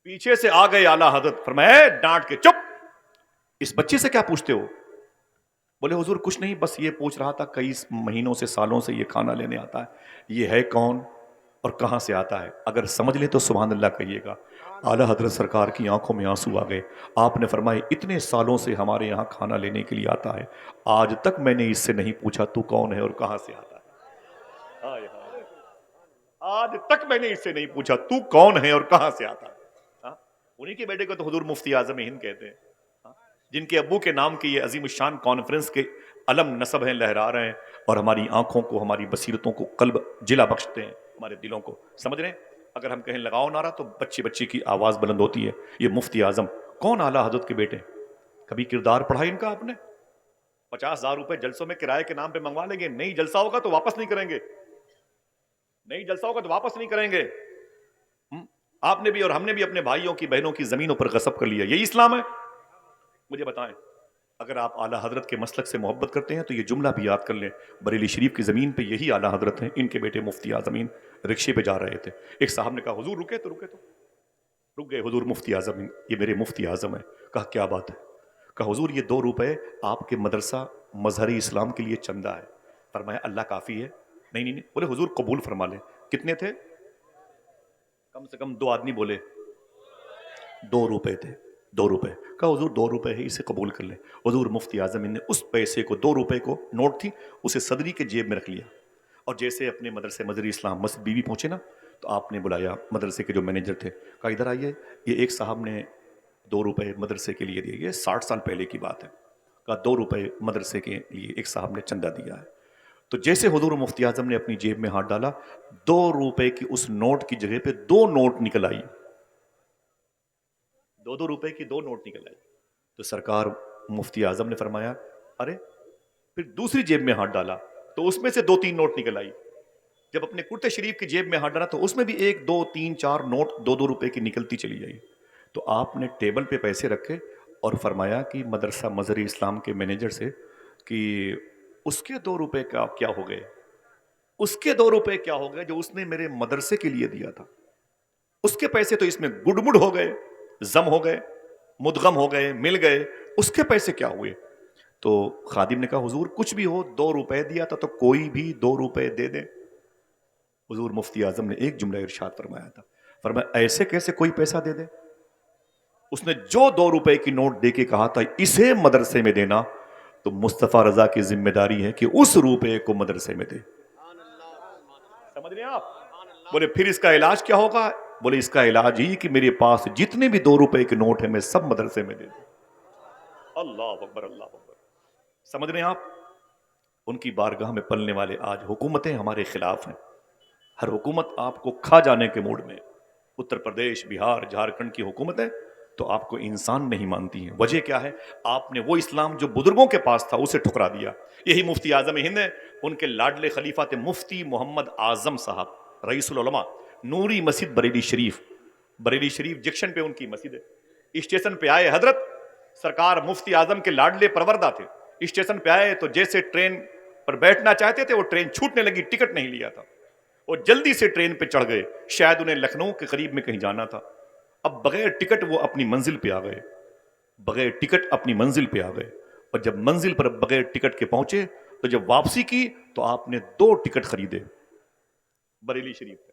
پیچھے سے آ گئے اعلیٰ حضرت. فرمایا ڈانٹ کے چپ, اس بچے سے کیا پوچھتے ہو؟ بولے حضور کچھ نہیں, بس یہ پوچھ رہا تھا کئی مہینوں سے سالوں سے یہ کھانا لینے آتا ہے, یہ ہے کون اور کہاں سے آتا ہے؟ اگر سمجھ لے تو سبحان اللہ کہیے گا. اعلیٰ حضرت سرکار کی آنکھوں میں آنسو آ گئے. آپ نے فرمایا اتنے سالوں سے ہمارے یہاں کھانا لینے کے لیے آتا ہے, آج تک میں نے اس سے نہیں پوچھا تو کون ہے اور کہاں سے آتا ہے. آج تک میں نے اس سے نہیں پوچھا تو کون ہے اور کہاں سے آتا ہے. انہی کے بیٹے کو تو حضور مفتی اعظم ہند کہتے ہیں, جن کے ابو کے نام کی یہ عظیم الشان کانفرنس کے علم نصب ہیں, لہرا رہے ہیں اور ہماری آنکھوں کو, ہماری بصیرتوں کو قلب جلا بخشتے ہیں, ہمارے دلوں کو. سمجھ رہے ہیں؟ اگر ہم کہیں لگاؤ نعرہ تو بچے کی آواز بلند ہوتی ہے. یہ مفتی اعظم کون اعلیٰ حضرت کے بیٹے, کبھی کردار پڑھا ان کا آپ نے؟ 50,000 روپے جلسوں میں کرائے کے نام پہ منگوا لیں گے, نہیں جلسہ ہوگا تو واپس نہیں کریں گے, نہیں جلسہ ہوگا تو واپس نہیں کریں گے. آپ نے بھی اور ہم نے بھی اپنے بھائیوں کی بہنوں کی زمینوں پر غصب کر لیا. یہی اسلام ہے؟ مجھے بتائیں. اگر آپ اعلیٰ حضرت کے مسلک سے محبت کرتے ہیں تو یہ جملہ بھی یاد کر لیں, بریلی شریف کی زمین پہ یہی اعلیٰ حضرت ہیں, ان کے بیٹے مفتی اعظمین رکشے پہ جا رہے تھے. ایک صاحب نے کہا حضور رکے تو رک گئے. حضور مفتی اعظم یہ میرے مفتی اعظم ہے. کہا کیا بات ہے؟ کہا حضور یہ 2 روپے آپ کے مدرسہ مظہر اسلام کے لیے چندہ ہے. فرمایا اللہ کافی ہے. نہیں. بولے حضور قبول فرما لیں. کتنے تھے؟ کم سے کم 2 آدمی بولے 2 روپے تھے. 2 روپے. کہا حضور 2 روپے ہے, اسے قبول کر لیں. حضور مفتی اعظم نے اس پیسے کو, 2 روپے کو نوٹ تھی, اسے صدری کے جیب میں رکھ لیا, اور جیسے اپنے مدرسے مظہر اسلام مسجد بی بی پہنچے نا, تو آپ نے بلایا مدرسے کے جو مینیجر تھے, کہا ادھر آئیے, یہ ایک صاحب نے 2 روپے مدرسے کے لیے دیے, یہ 60 سال پہلے کی بات ہے. کہا 2 روپے مدرسے کے لیے ایک صاحب نے چندہ دیا ہے. تو جیسے حضور مفتی اعظم نے اپنی جیب میں ہاتھ ڈالا, 2 روپے کی اس نوٹ کی جگہ پہ 2 نوٹ نکل آئی. 2 روپے کی 2 نوٹ نکل آئی. تو سرکار مفتی اعظم نے فرمایا ارے, پھر دوسری جیب میں ہاتھ ڈالا تو اس میں سے 2-3 نوٹ نکل آئی. جب اپنے کرتے شریف کی جیب میں ہاتھ ڈالا تو اس میں بھی 1 2 3 4 نوٹ 2 روپے کی نکلتی چلی جائی. تو آپ نے ٹیبل پہ پیسے رکھے اور فرمایا کہ مدرسہ مظہر اسلام کے مینیجر سے کہ اس کے 2 روپے کا کیا ہو گئے, اس کے 2 روپے کیا ہو گئے جو اس نے میرے مدرسے کے لیے دیا تھا. اس کے پیسے تو اس میں گڑ ہو گئے, زم ہو گئے, مدغم ہو گئے, مل گئے, اس کے پیسے کیا ہوئے؟ تو خادم نے کہا حضور کچھ بھی ہو, 2 روپے دیا تھا تو کوئی بھی 2 روپے دے دے. حضور مفتی اعظم نے ایک جملہ ارشاد فرمایا تھا, فرمایا ایسے کیسے کوئی پیسہ دے دے؟ اس نے جو 2 روپے کی نوٹ دے کے کہا تھا اسے مدرسے میں دینا, تو مصطفیٰ رضا کی ذمہ داری ہے کہ اس روپے کو مدرسے میں دے. سمجھ رہے ہیں آپ؟ بولے پھر اس کا علاج کیا ہوگا؟ بولے اس کا علاج ہی کہ میرے پاس جتنے بھی 2 روپے کے نوٹ ہیں میں سب مدرسے میں دے دوں. اللہ اکبر, اللہ اکبر. سمجھ رہے ہیں آپ؟ ان کی بارگاہ میں پلنے والے آج حکومتیں ہمارے خلاف ہیں. ہر حکومت آپ کو کھا جانے کے موڈ میں. اتر پردیش, بہار, جھارکھنڈ کی حکومتیں تو آپ کو انسان نہیں مانتی ہیں. وجہ کیا ہے؟ آپ نے وہ اسلام جو بزرگوں کے پاس تھا اسے ٹھکرا دیا. یہی مفتی اعظم ہند ہے, ان کے لاڈلے خلیفہ تھے مفتی محمد اعظم صاحب, رئیس العلماء, نوری مسجد بریلی شریف. بریلی شریف جنکشن پہ ان کی مسجد ہے. اسٹیشن پہ آئے حضرت, سرکار مفتی اعظم کے لاڈلے پروردہ تھے. اسٹیشن پہ آئے تو جیسے ٹرین پر بیٹھنا چاہتے تھے وہ ٹرین چھوٹنے لگی, ٹکٹ نہیں لیا تھا. وہ جلدی سے ٹرین پہ چڑھ گئے, شاید انہیں لکھنؤ کے قریب میں کہیں جانا تھا. اب بغیر ٹکٹ وہ اپنی منزل پہ آ گئے, بغیر ٹکٹ اپنی منزل پہ آ گئے. اور جب منزل پر بغیر ٹکٹ کے پہنچے تو جب واپسی کی تو آپ نے 2 ٹکٹ خریدے بریلی شریف پہ.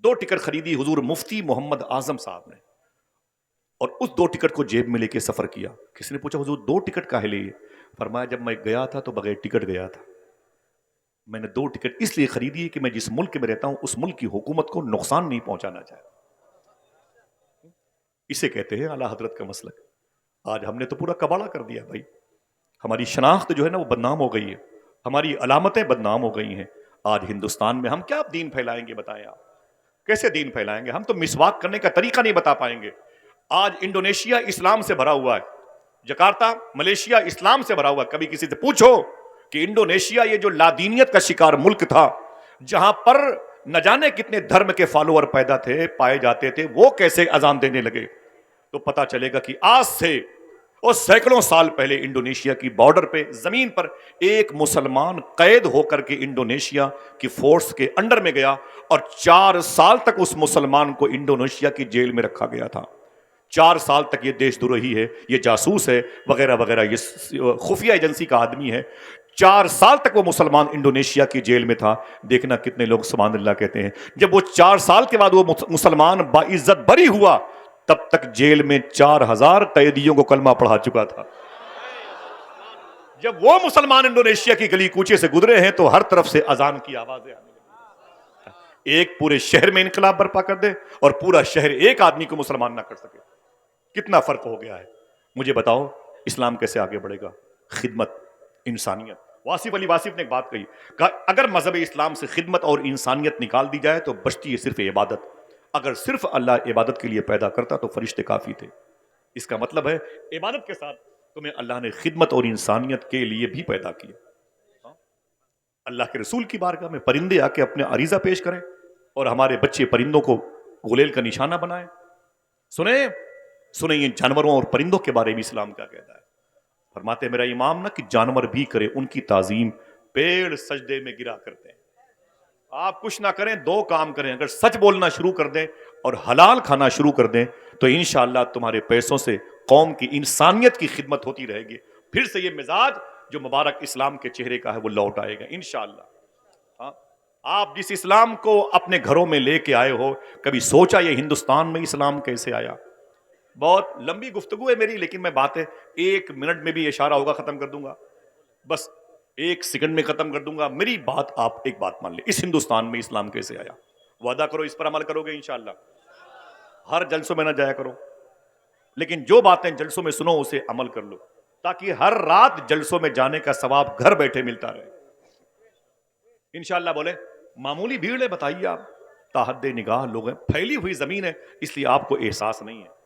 2 ٹکٹ خریدی حضور مفتی محمد اعظم صاحب نے, اور اس 2 ٹکٹ کو جیب میں لے کے سفر کیا. کسی نے پوچھا حضور 2 ٹکٹ کاہے لیے؟ فرمایا جب میں گیا تھا تو بغیر ٹکٹ گیا تھا. میں نے 2 ٹکٹ اس لیے خریدی کہ میں جس ملک میں رہتا ہوں اس ملک کی حکومت کو نقصان نہیں پہنچانا چاہتا. اسے کہتے ہیں اعلیٰ حضرت کا مسلک. آج ہم نے تو پورا کباڑہ کر دیا بھائی. ہماری شناخت جو ہے نا وہ بدنام ہو گئی ہے, ہماری علامتیں بدنام ہو گئی ہیں. آج ہندوستان میں ہم کیا دین پھیلائیں گے؟ بتائیں آپ کیسے دین پھیلائیں گے؟ ہم تو مسواک کرنے کا طریقہ نہیں بتا پائیں گے. آج انڈونیشیا اسلام سے بھرا ہوا ہے, جکارتا ملیشیا اسلام سے بھرا ہوا ہے. کبھی کسی سے پوچھو کہ انڈونیشیا یہ جو لادینیت کا شکار ملک تھا, جہاں پر نہ جانے کتنے دھرم کے فالوور پیدا تھے, پائے جاتے تھے, وہ کیسے اذان دینے لگے؟ تو پتا چلے گا کہ آج سے اور سینکڑوں سال پہلے انڈونیشیا کی بارڈر پہ زمین پر ایک مسلمان قید ہو کر کے انڈونیشیا کی فورس کے انڈر میں گیا اور 4 سال تک اس مسلمان کو انڈونیشیا کی جیل میں رکھا گیا تھا. 4 سال تک یہ دیش دروہی ہے, یہ جاسوس ہے وغیرہ وغیرہ, یہ خفیہ ایجنسی کا آدمی ہے. 4 سال تک وہ مسلمان انڈونیشیا کی جیل میں تھا. دیکھنا کتنے لوگ سبحان اللہ کہتے ہیں. جب وہ 4 سال کے بعد وہ مسلمان باعزت بری ہوا, تب تک جیل میں 4000 قیدیوں کو کلمہ پڑھا چکا تھا. جب وہ مسلمان انڈونیشیا کی گلی کوچے سے گزرے ہیں تو ہر طرف سے اذان کی آوازیں آنے لگی. ایک پورے شہر میں انقلاب برپا کر دے اور پورا شہر ایک آدمی کو مسلمان نہ کر سکے. کتنا فرق ہو گیا ہے. مجھے بتاؤ اسلام کیسے آگے بڑھے گا؟ خدمت, انسانیت. واصف علی واصف نے ایک بات کہی, اگر مذہب اسلام سے خدمت اور انسانیت نکال دی جائے تو بچتی ہے صرف عبادت. اگر صرف اللہ عبادت کے لیے پیدا کرتا تو فرشتے کافی تھے. اس کا مطلب ہے عبادت کے ساتھ تمہیں اللہ نے خدمت اور انسانیت کے لیے بھی پیدا کیا. اللہ کے رسول کی بارگاہ میں پرندے آ کے اپنے عریضہ پیش کریں اور ہمارے بچے پرندوں کو غلیل کا نشانہ بنائیں. سنیں یہ جانوروں اور پرندوں کے بارے میں اسلام کیا کہتا ہے. فرماتے ہیں میرا امام نہ کہ جانور بھی کرے ان کی تعظیم, پیڑ سجدے میں گرا کرتے ہیں. آپ کچھ نہ کریں, 2 کام کریں. اگر سچ بولنا شروع کر دیں اور حلال کھانا شروع کر دیں تو انشاءاللہ تمہارے پیسوں سے قوم کی انسانیت کی خدمت ہوتی رہے گی. پھر سے یہ مزاج جو مبارک اسلام کے چہرے کا ہے وہ لوٹ آئے گا انشاءاللہ. ہاں, آپ جس اسلام کو اپنے گھروں میں لے کے آئے ہو, کبھی سوچا یہ ہندوستان میں اسلام کیسے آیا؟ بہت لمبی گفتگو ہے میری, لیکن میں باتیں 1 منٹ میں بھی اشارہ ہوگا ختم کر دوں گا, بس 1 سیکنڈ میں ختم کر دوں گا. میری بات آپ ایک بات مان لیں, اس ہندوستان میں اسلام کیسے آیا؟ وعدہ کرو اس پر عمل کرو گے انشاءاللہ. ہر جلسوں میں نہ جایا کرو, لیکن جو باتیں جلسوں میں سنو اسے عمل کر لو, تاکہ ہر رات جلسوں میں جانے کا ثواب گھر بیٹھے ملتا رہے انشاءاللہ. بولے معمولی بھیڑ ہے, بتائیے آپ, تاحد نگاہ لوگ ہیں, پھیلی ہوئی زمین ہے, اس لیے آپ کو احساس نہیں ہے.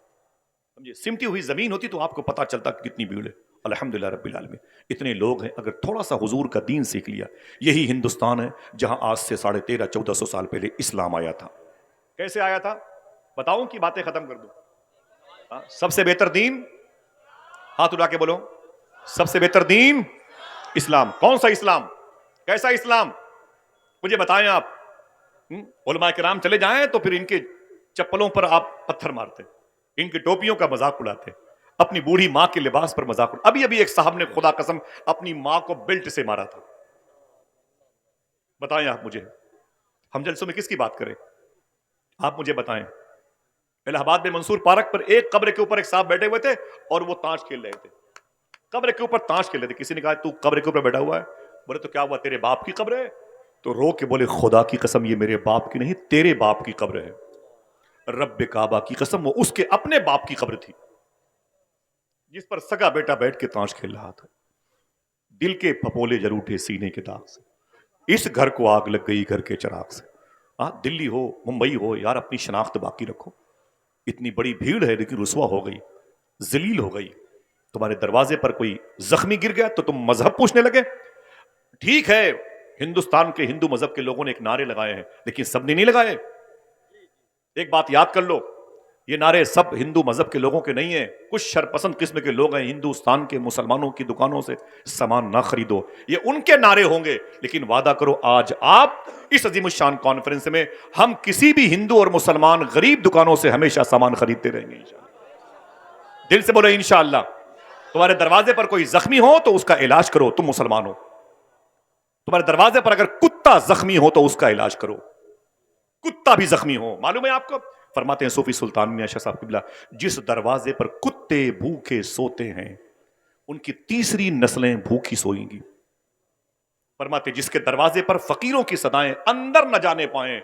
سمجھے, سمٹی ہوئی زمین ہوتی تو آپ کو پتا چلتا کہ کتنی بھیڑ ہے. الحمدللہ رب العالمین اتنے لوگ ہیں. اگر تھوڑا سا حضور کا دین سیکھ لیا, یہی ہندوستان ہے جہاں آج سے 1350-1400 سال پہلے اسلام آیا تھا. کیسے آیا تھا بتاؤں کہ باتیں ختم کر دوں؟ سب سے بہتر دین, ہاتھ اٹھا کے بولو, سب سے بہتر دین اسلام. کون سا اسلام؟ کیسا اسلام؟ مجھے بتائیں آپ. علماء کرام چلے جائیں تو پھر ان کے چپلوں پر آپ پتھر مارتے, ان کی ٹوپیوں کا مذاق اڑاتے, اپنی بوڑھی ماں کے لباس پر مذاق اڑاتے. ابھی ایک صاحب نے خدا قسم اپنی ماں کو بیلٹ سے مارا تھا. بتائیں آپ مجھے, ہم جلسوں میں کس کی بات کریں؟ آپ مجھے بتائیں. الہ آباد میں منصور پارک پر ایک قبر کے اوپر ایک صاحب بیٹھے ہوئے تھے اور وہ تاش کھیل رہے تھے. قبر کے اوپر تاش کھیل رہے تھے. کسی نے کہا تو قبر کے اوپر بیٹھا ہوا ہے؟ بولے تو کیا ہوا, تیرے باپ کی قبر ہے؟ تو رو کے بولے خدا کی قسم یہ میرے باپ کی نہیں, تیرے باپ کی قبر ہے. رب کعبہ کی قسم وہ اس کے اپنے باپ کی قبر تھی جس پر سگا بیٹا بیٹھ کے تاش کھیل رہا تھا. دل کے پھپولے جر اٹھے سینے کے داغ سے, اس گھر کو آگ لگ گئی گھر کے چراغ سے. دلی ہو ممبئی ہو, یار اپنی شناخت باقی رکھو. اتنی بڑی بھیڑ ہے لیکن رسوا ہو گئی, ذلیل ہو گئی. تمہارے دروازے پر کوئی زخمی گر گیا تو تم مذہب پوچھنے لگے. ٹھیک ہے, ہندوستان کے ہندو مذہب کے لوگوں نے ایک نعرے لگائے ہیں, لیکن سب نے نہیں لگائے. ایک بات یاد کر لو, یہ نعرے سب ہندو مذہب کے لوگوں کے نہیں ہیں. کچھ شرپسند قسم کے لوگ ہیں ہندوستان کے مسلمانوں کی دکانوں سے سامان نہ خریدو, یہ ان کے نعرے ہوں گے. لیکن وعدہ کرو آج آپ اس عظیم الشان کانفرنس میں ہم کسی بھی ہندو اور مسلمان غریب دکانوں سے ہمیشہ سامان خریدتے رہیں گے انشاءاللہ. دل سے بولو انشاءاللہ. تمہارے دروازے پر کوئی زخمی ہو تو اس کا علاج کرو, تم مسلمان ہو. تمہارے دروازے پر اگر کتا زخمی ہو تو اس کا علاج کرو, کتا بھی زخمی ہو. معلوم ہے آپ کو, فرماتے ہیں صوفی سلطان میاں شاہ صاحب قبلہ, جس دروازے پر کتے بھوکے سوتے ہیں ان کی تیسری نسلیں بھوکی سوئیں گی. فرماتے جس کے دروازے پر فقیروں کی صدائیں اندر نہ جانے پائیں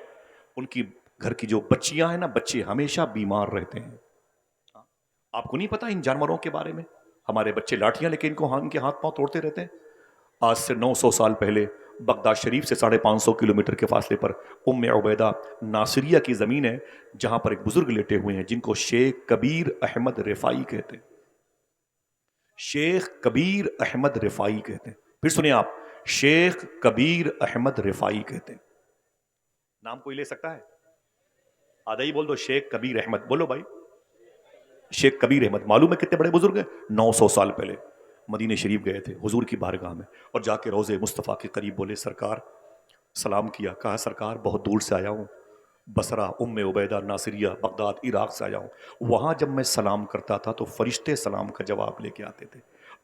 ان کی گھر کی جو بچیاں ہیں نا, بچے ہمیشہ بیمار رہتے ہیں. آپ کو نہیں پتا ان جانوروں کے بارے میں؟ ہمارے بچے لاٹھیاں لے کے ان کے ہاتھ پاؤں توڑتے رہتے ہیں. آج سے 900 سال پہلے بغداد شریف سے 550 کلومیٹر کے فاصلے پر ام عبیدہ ناصریہ کی زمین ہے جہاں پر ایک بزرگ لیٹے ہوئے ہیں جن کو شیخ کبیر احمد رفاعی کہتے ہیں. شیخ کبیر احمد رفاعی کہتے ہیں. پھر سنیں آپ, شیخ کبیر احمد رفاعی کہتے ہیں. نام کوئی لے سکتا ہے؟ آدھا ہی بول دو, شیخ کبیر احمد. بولو بھائی. شیخ کبیر احمد معلوم ہے کتنے بڑے بزرگ ہیں؟ 900 سال پہلے مدینہ شریف گئے تھے حضور کی بارگاہ میں، اور جا کے روضے مصطفیٰ کے قریب بولے سرکار، سلام کیا، کہا سرکار بہت دور سے آیا ہوں، بصرہ، ام عبیدہ، ناصریہ، بغداد، عراق سے آیا ہوں، وہاں جب میں سلام کرتا تھا تو فرشتے سلام کا جواب لے کے آتے تھے،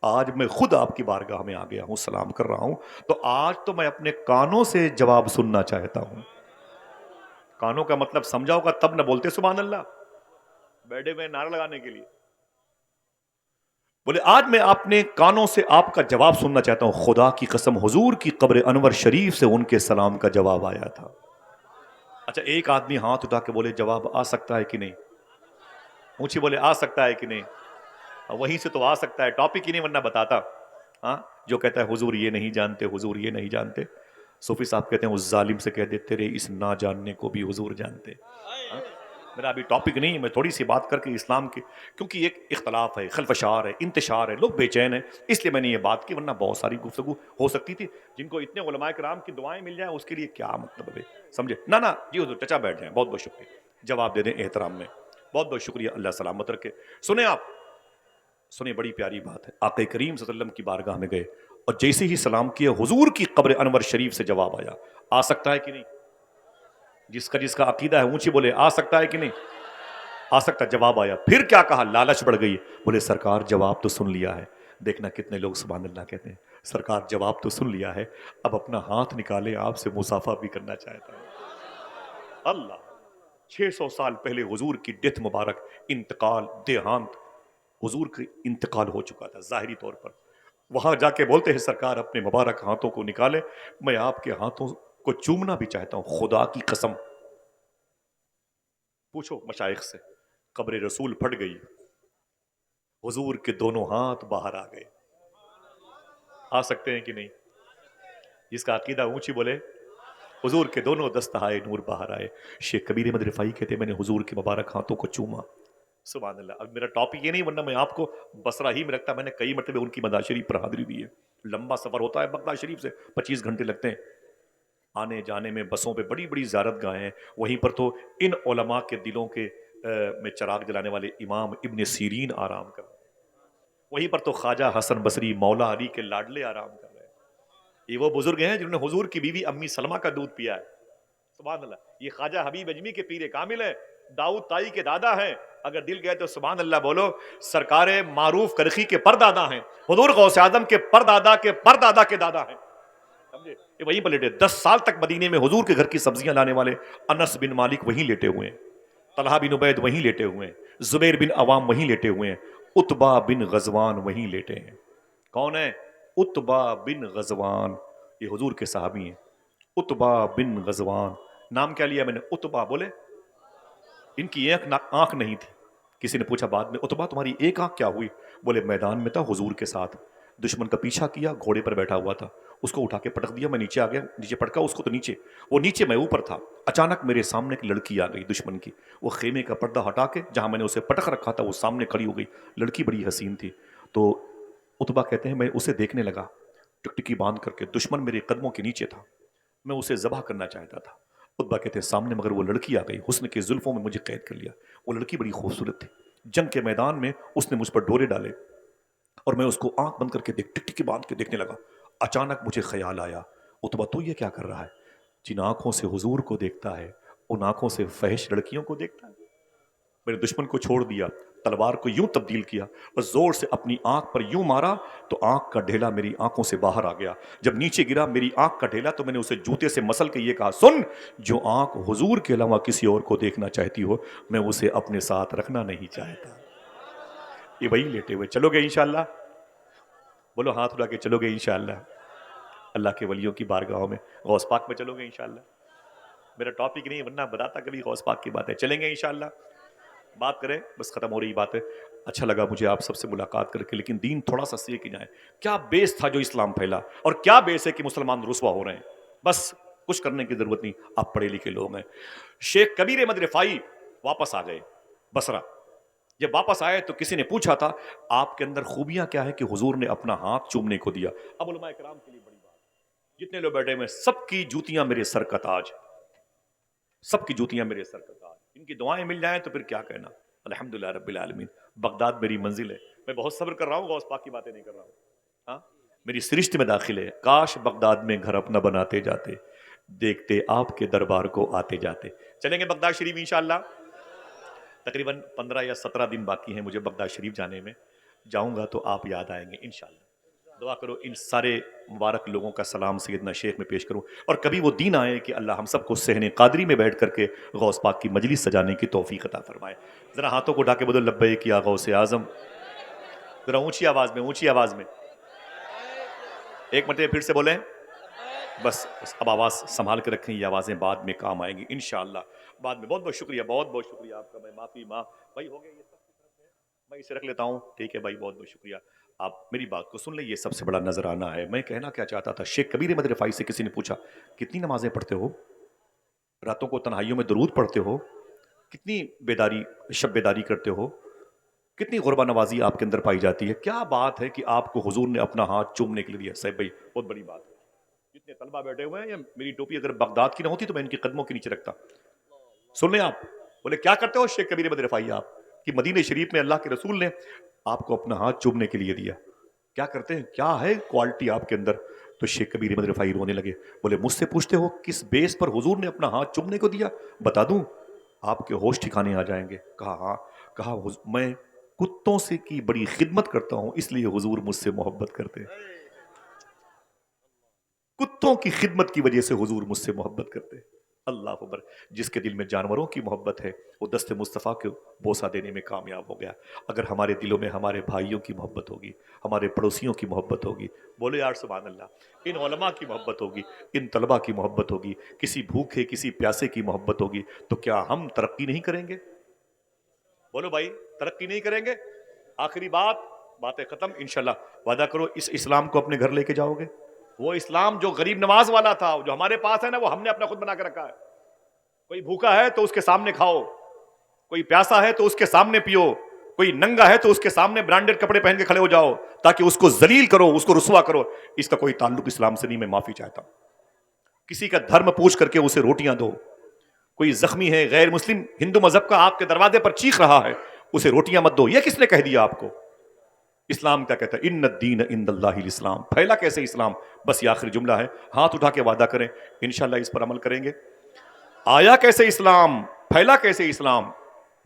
آج میں خود آپ کی بارگاہ میں آ گیا ہوں، سلام کر رہا ہوں، تو آج تو میں اپنے کانوں سے جواب سننا چاہتا ہوں۔ کانوں کا مطلب سمجھا ہوگا تب نہ بولتے سبحان اللہ، بیٹھے ہوئے نعرہ لگانے کے لیے، بولے آج میں اپنے کانوں سے آپ کا جواب سننا چاہتا ہوں، خدا کی قسم حضور کی قبر انور شریف سے ان کے سلام کا جواب آیا تھا۔ اچھا ایک آدمی ہاتھ اٹھا کے بولے جواب آ سکتا ہے کہ نہیں، اونچی بولے آ سکتا ہے کہ نہیں، وہیں سے تو آ سکتا ہے، ٹاپک ہی نہیں ورنہ بتاتا۔ ہاں جو کہتا ہے حضور یہ نہیں جانتے، حضور یہ نہیں جانتے، صوفی صاحب کہتے ہیں اس ظالم سے کہہ دے تیرے اس نہ جاننے کو بھی حضور جانتے۔ ہاں؟ میرا ابھی ٹاپک نہیں ہے، میں تھوڑی سی بات کر کے اسلام کی، کیونکہ ایک اختلاف ہے، خلفشار ہے، انتشار ہے، لوگ بے چین ہیں، اس لیے میں نے یہ بات کی، ورنہ بہت ساری گفتگو ہو سکتی تھی۔ جن کو اتنے علماء کرام کی دعائیں مل جائیں اس کے لیے کیا مطلب ہے، سمجھے؟ نہ جی حضور چچا بیٹھ جائیں، بہت بہت شکریہ، جواب دے دیں احترام میں، بہت بہت شکریہ، اللہ سلامت رکھے۔ سنیں آپ، سنیں بڑی پیاری بات ہے، آقا کریم صلی اللہ علیہ وسلم کی بارگاہ میں گئے اور جیسے ہی سلام کیا حضور کی قبر انور شریف سے جواب آیا، آ سکتا ہے کہ نہیں؟ جس کا عقیدہ ہے اونچی بولے آ سکتا ہے کہ نہیں؟ آ سکتا، جواب آیا۔ پھر کیا کہا؟ لالچ بڑھ گئی، بولے سرکار جواب تو سن لیا ہے، دیکھنا کتنے لوگ سبحان اللہ کہتے ہیں، سرکار جواب تو سن لیا ہے، اب اپنا ہاتھ نکالے آپ سے مصافحہ بھی کرنا چاہتا ہے۔ اللہ، 600 سال پہلے حضور کی ڈیتھ مبارک، انتقال، دیہانت، حضور کا انتقال ہو چکا تھا ظاہری طور پر، وہاں جا کے بولتے ہیں سرکار اپنے مبارک ہاتھوں کو نکالے، میں آپ کے ہاتھوں کو چومنا بھی چاہتا ہوں، خدا کی قسم۔ پوچھو مشائخ سے، قبر رسول پھٹ گئی، حضور کے دونوں ہاتھ باہر آ گئے، آ سکتے ہیں کہ نہیں؟ جس کا عقیدہ اونچی بولے، حضور کے دونوں دستہائے نور باہر آئے۔ شیخ کبیر احمد رفاعی کہتے ہیں میں نے حضور کے مبارک ہاتھوں کو چوما، سبحان اللہ۔ اب میرا ٹاپک یہ نہیں، ورنہ میں آپ کو بصرہ ہی میں رکھتا، میں نے کئی مرتبہ ان کی مزار شریف پر حاضری دی ہے، لمبا سفر ہوتا ہے بغداد شریف سے، 25 گھنٹے لگتے ہیں آنے جانے میں، بسوں پہ بڑی بڑی زیارت گاہیں ہیں، وہیں پر تو ان علماء کے دلوں کے میں چراغ جلانے والے امام ابن سیرین آرام کر رہے ہیں، وہیں پر تو خواجہ حسن بصری مولا علی کے لاڈلے آرام کر رہے ہیں۔ یہ وہ بزرگ ہیں جنہوں نے حضور کی بیوی امی سلمہ کا دودھ پیا ہے، سبحان اللہ۔ یہ خواجہ حبیب اجمی کے پیر کامل ہیں، داؤد تائی کے دادا ہیں، اگر دل گئے تو سبحان اللہ بولو، سرکار معروف کرخی کے پردادا ہیں، حضور غوث اعظم کے پردادا کے پردادا کے دادا ہیں، سمجھے؟ یہ وہیں پر لیٹے، 10 سال تک مدینے میں حضور کے گھر کی سبزیاں لانے والے انس بن مالک وہیں لیٹے ہوئے ہیں، طلحہ بن عبید وہیں لیٹے ہوئے ہیں، زبیر بن عوام وہیں لیٹے ہوئے ہیں، عتبہ بن غزوان وہیں لیٹے ہیں۔ کون ہے؟ عتبہ بن غزوان، یہ حضور کے صحابی ہیں، عتبہ بن غزوان۔ نام کیا لیا میں نے؟ عتبہ، بولے ان کی ایک آنکھ نہیں تھی، کسی نے پوچھا بعد میں عتبہ تمہاری ایک آنکھ کیا ہوئی؟ بولے میدان میں تھا حضور کے ساتھ، دشمن کا پیچھا کیا، گھوڑے پر بیٹھا ہوا تھا، اس کو اٹھا کے پٹک دیا، میں نیچے آ گیا، نیچے پٹکا اس کو تو نیچے، وہ نیچے میں اوپر تھا، اچانک میرے سامنے ایک لڑکی آ گئی دشمن کی، وہ خیمے کا پردہ ہٹا کے جہاں میں نے اسے پٹک رکھا تھا وہ سامنے کھڑی ہو گئی، لڑکی بڑی حسین تھی، تو عتبہ کہتے ہیں میں اسے دیکھنے لگا، ٹکٹکی باندھ کر کے، دشمن میرے قدموں کے نیچے تھا، میں اسے ذبح کرنا چاہتا تھا، عتبہ کہتے ہیں سامنے مگر وہ لڑکی آ گئی، حسن کے زلفوں میں مجھے قید کر لیا، وہ لڑکی بڑی خوبصورت تھی، جنگ کے میدان میں اس نے مجھ پر ڈورے ڈالے اور میں اس کو آنکھ بند کر کے ٹک ٹکی باندھ کے دیکھنے لگا، اچانک مجھے خیال آیا عتبہ تو یہ کیا کر رہا ہے؟ جن آنکھوں سے حضور کو دیکھتا ہے ان آنکھوں سے فحش لڑکیوں کو دیکھتا ہے؟ میں نے دشمن کو چھوڑ دیا، تلوار کو یوں تبدیل کیا اور زور سے اپنی آنکھ پر یوں مارا تو آنکھ کا ڈھیلا میری آنکھوں سے باہر آ گیا، جب نیچے گرا میری آنکھ کا ڈھیلا تو میں نے اسے جوتے سے مسل کے یہ کہا سن، جو آنکھ حضور کے علاوہ کسی اور کو دیکھنا چاہتی ہو میں اسے اپنے ساتھ رکھنا نہیں چاہتا۔ یہ وہی لیٹے ہوئے، چلو گے انشاءاللہ؟ بولو ہاتھ اٹھا کے چلو گے انشاءاللہ؟ اللہ کے ولیوں کی بارگاہوں میں، غوث پاک میں چلو گے انشاءاللہ؟ میرا ٹاپک نہیں ورنہ بتاتا کبھی غوث پاک کی بات ہے، چلیں گے انشاءاللہ؟ بات کریں، بس ختم ہو رہی بات ہے۔ اچھا لگا مجھے آپ سب سے ملاقات کر کے، لیکن دین تھوڑا سا سیکھ جائیں، کیا بیس تھا جو اسلام پھیلا اور کیا بیس ہے کہ مسلمان رسوا ہو رہے ہیں، بس کچھ کرنے کی ضرورت نہیں، آپ پڑھے لکھے لوگ ہیں۔ شیخ کبیر احمد رفاعی واپس آ گئے بصرہ، جب واپس آئے تو کسی نے پوچھا تھا آپ کے اندر خوبیاں کیا ہے کہ حضور نے اپنا ہاتھ چومنے کو دیا؟ اب علماء کرام کے لیے بڑی بات، جتنے لوگ بیٹھے ہوئے سب کی جوتیاں میرے سر کا تاج، سب کی جوتیاں میرے سر کا تاج، ان کی دعائیں مل جائیں تو پھر کیا کہنا، الحمدللہ رب العالمین۔ بغداد میری منزل ہے. میں بہت صبر کر رہا ہوں, غوث پاک کی باتیں نہیں کر رہا ہوں. ہاں, میری سرشت میں داخل ہے. کاش بغداد میں گھر اپنا بناتے جاتے, دیکھتے آپ کے دربار کو آتے جاتے. چلیں گے بغداد شریف انشاءاللہ. تقریباً 15 یا 17 دن باقی ہیں مجھے بغداد شریف جانے میں. جاؤں گا تو آپ یاد آئیں گے انشاءاللہ. دعا کرو ان سارے مبارک لوگوں کا سلام سیدنا شیخ میں پیش کروں, اور کبھی وہ دن آئے کہ اللہ ہم سب کو صحن قادری میں بیٹھ کر کے غوث پاک کی مجلس سجانے کی توفیق عطا فرمائے. ذرا ہاتھوں کو اٹھا کے بولو لبیک یا غوث اعظم. ذرا اونچی آواز میں, اونچی آواز میں ایک مرتبہ پھر سے بولیں. بس اب آواز سنبھال کے رکھیں, یہ آوازیں بعد میں کام آئیں گی انشاءاللہ بعد میں. بہت بہت شکریہ, بہت بہت شکریہ آپ کا. میں معافی بھائی ہو گیا, یہ سب کی طرف ہے, میں اسے رکھ لیتا ہوں. ٹھیک ہے بھائی, بہت بہت شکریہ. آپ میری بات کو سن لیں, یہ سب سے بڑا نذرانہ ہے. میں کہنا کیا چاہتا تھا, شیخ کبیر احمد رفاعی سے کسی نے پوچھا کتنی نمازیں پڑھتے ہو, راتوں کو تنہائیوں میں درود پڑھتے ہو, کتنی بیداری شب بیداری کرتے ہو, کتنی غربہ نوازی آپ کے اندر پائی جاتی ہے, کیا بات ہے کہ آپ کو حضور نے اپنا ہاتھ چومنے کے لیے دیا. صاحب بھائی بہت بڑی بات ہے. جتنے طلبہ بیٹھے ہوئے ہیں, یا میری ٹوپی اگر بغداد کی نہ ہوتی تو میں ان کے قدموں کے نیچے رکھتا. سن لیں آپ, بولے کیا کرتے ہو شیخ کبیر احمد رفاعی آپ کہ مدینہ شریف میں اللہ کے رسول نے آپ کو اپنا ہاتھ چومنے کے لیے دیا, کیا کرتے ہیں, کیا ہے کوالٹی آپ کے اندر. تو شیخ کبیر احمد رفاعی رونے لگے. بولے مجھ سے پوچھتے ہو کس بیس پر حضور نے اپنا ہاتھ چومنے کو دیا, بتا دوں آپ کے ہوش ٹھکانے آ جائیں گے. کہا ہاں. کہا میں کتوں سے کی بڑی خدمت کرتا ہوں اس لیے حضور مجھ سے محبت کرتے ہیں. کتوں کی خدمت کی وجہ سے حضور مجھ سے محبت کرتے ہیں. اللہ اکبر. جس کے دل میں جانوروں کی محبت ہے وہ دست مصطفیٰ کو بوسہ دینے میں کامیاب ہو گیا. اگر ہمارے دلوں میں ہمارے بھائیوں کی محبت ہوگی, ہمارے پڑوسیوں کی محبت ہوگی, بولے یار سبحان اللہ, ان علماء کی محبت ہوگی, ان طلباء کی محبت ہوگی, کسی بھوکے کسی پیاسے کی محبت ہوگی, تو کیا ہم ترقی نہیں کریں گے؟ بولو بھائی, ترقی نہیں کریں گے؟ آخری باتیں ختم انشاءاللہ. وعدہ کرو اس اسلام کو اپنے گھر لے کے جاؤ گے. وہ اسلام جو غریب نواز والا تھا, جو ہمارے پاس ہے نا, وہ ہم نے اپنا خود بنا کے رکھا ہے. کوئی بھوکا ہے تو اس کے سامنے کھاؤ, کوئی پیاسا ہے تو اس کے سامنے پیو, کوئی ننگا ہے تو اس کے سامنے برانڈڈ کپڑے پہن کے کھڑے ہو جاؤ تاکہ اس کو ذلیل کرو, اس کو رسوا کرو. اس کا کوئی تعلق اسلام سے نہیں, میں معافی چاہتا ہوں. کسی کا دھرم پوچھ کر کے اسے روٹیاں دو. کوئی زخمی ہے غیر مسلم ہندو مذہب کا آپ کے دروازے پر چیخ رہا ہے, اسے روٹیاں مت دو. یہ کس نے کہہ دیا آپ کو؟ اسلام کیا کہتا ہے, ان الدین عند اللہ الاسلام. پھیلا کیسے اسلام؟ بس یہ آخری جملہ ہے, ہاتھ اٹھا کے وعدہ کریں انشاءاللہ اس پر عمل کریں گے. آیا کیسے اسلام, پھیلا کیسے اسلام,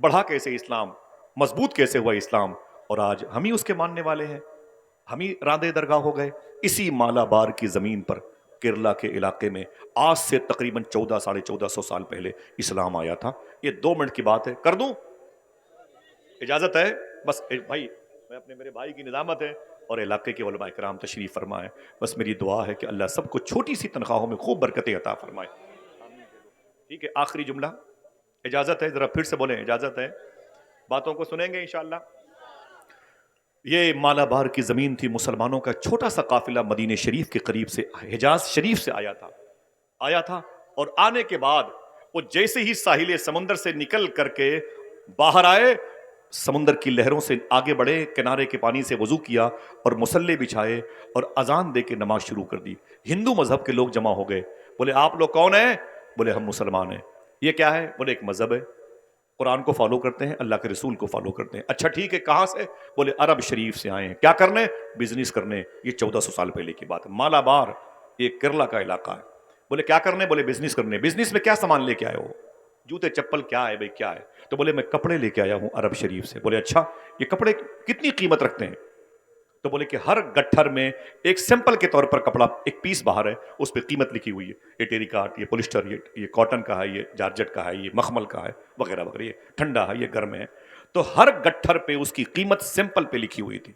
بڑھا کیسے اسلام, مضبوط کیسے ہوا اسلام, اور آج ہم ہی اس کے ماننے والے ہیں, ہم ہی راندے درگاہ ہو گئے. اسی مالابار کی زمین پر کیرلا کے علاقے میں آج سے تقریباً 1400 سال پہلے اسلام آیا تھا. یہ 2 منٹ کی بات ہے, کر دوں, اجازت ہے؟ بس بھائی میں میرے بھائی کی نظامت ہے اور علاقے کے علماء کرام تشریف فرمائے. بس میری دعا ہے کہ اللہ سب کو چھوٹی سی تنخواہوں میں خوب برکتیں عطا فرمائے. ٹھیک ہے, آخری جملہ, اجازت ہے؟ ذرا پھر سے بولیں, اجازت ہے؟ باتوں کو سنیں گے انشاءاللہ. یہ مالابار کی زمین تھی, مسلمانوں کا چھوٹا سا قافلہ مدینہ شریف کے قریب سے حجاز شریف سے آیا تھا. اور آنے کے بعد وہ جیسے ہی ساحل سمندر سے نکل کر کے باہر آئے, سمندر کی لہروں سے آگے بڑھے, کنارے کے پانی سے وضو کیا اور مصلے بچھائے اور اذان دے کے نماز شروع کر دی. ہندو مذہب کے لوگ جمع ہو گئے. بولے آپ لوگ کون ہیں؟ بولے ہم مسلمان ہیں. یہ کیا ہے؟ بولے ایک مذہب ہے, قرآن کو فالو کرتے ہیں, اللہ کے رسول کو فالو کرتے ہیں. اچھا ٹھیک ہے, کہاں سے؟ بولے عرب شریف سے آئے ہیں. کیا کرنے؟ بزنس کرنے. یہ 1400 سال پہلے کی بات ہے. مالابار یہ کیرلا کا علاقہ ہے. بولے کیا کرنے؟ بولے بزنس کرنے. بزنس میں کیا سامان لے کے آئے ہو؟ جوتے چپل کیا ہے بھائی, کیا ہے؟ تو بولے میں کپڑے لے کے آیا ہوں عرب شریف سے. بولے اچھا, یہ کپڑے کتنی قیمت رکھتے ہیں؟ تو بولے کہ ہر گٹھر میں ایک سیمپل کے طور پر کپڑا, ایک پیس باہر ہے, اس پہ قیمت لکھی ہوئی ہے. یہ ٹیری کاٹ, یہ پولیسٹر, یہ کاٹن کا ہے, یہ جارجٹ کا ہے, یہ مخمل کا ہے, وغیرہ وغیرہ, یہ ٹھنڈا ہے, یہ گرم ہے. تو ہر گٹھر پہ اس کی قیمت سیمپل پہ لکھی ہوئی تھی.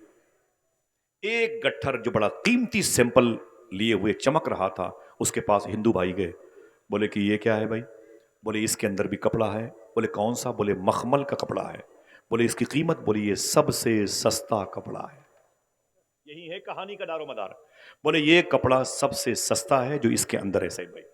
ایک گٹھر جو بڑا قیمتی سیمپل لیے ہوئے چمک رہا تھا, اس کے پاس ہندو بھائی گئے. بولے کہ یہ کیا ہے بھائی؟ بولے اس کے اندر بھی کپڑا ہے. بولے کون سا؟ بولے مخمل کا کپڑا ہے. بولے اس کی قیمت؟ بولے یہ سب سے سستا کپڑا ہے. یہی ہے کہانی کا دار و مدار. بولے یہ کپڑا سب سے سستا ہے جو اس کے اندر ہے سید بھائی,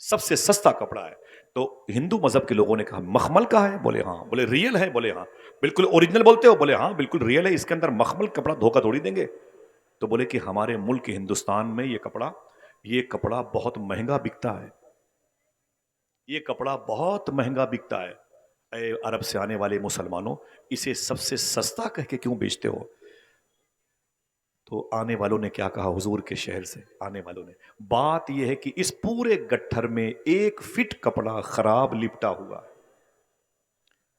سب سے سستا کپڑا ہے. تو ہندو مذہب کے لوگوں نے کہا مخمل کا ہے؟ بولے ہاں. بولے ریئل ہے؟ بولے ہاں. بالکل اوریجنل بولتے ہو؟ بولے ہاں بالکل ریئل ہے, اس کے اندر مخمل کپڑا دھوکہ تھوڑی دیں گے. تو بولے کہ ہمارے ملک ہندوستان میں یہ کپڑا بہت مہنگا بکتا ہے, یہ کپڑا بہت مہنگا بکتا ہے. اے عرب سے آنے والے مسلمانوں، اسے سب سے سستا کہہ کے کیوں بیچتے ہو؟ تو آنے والوں نے کیا کہا؟ حضور کے شہر سے آنے والوں نے، بات یہ ہے کہ اس پورے گٹھر میں 1 فٹ کپڑا خراب لپٹا ہوا ہے،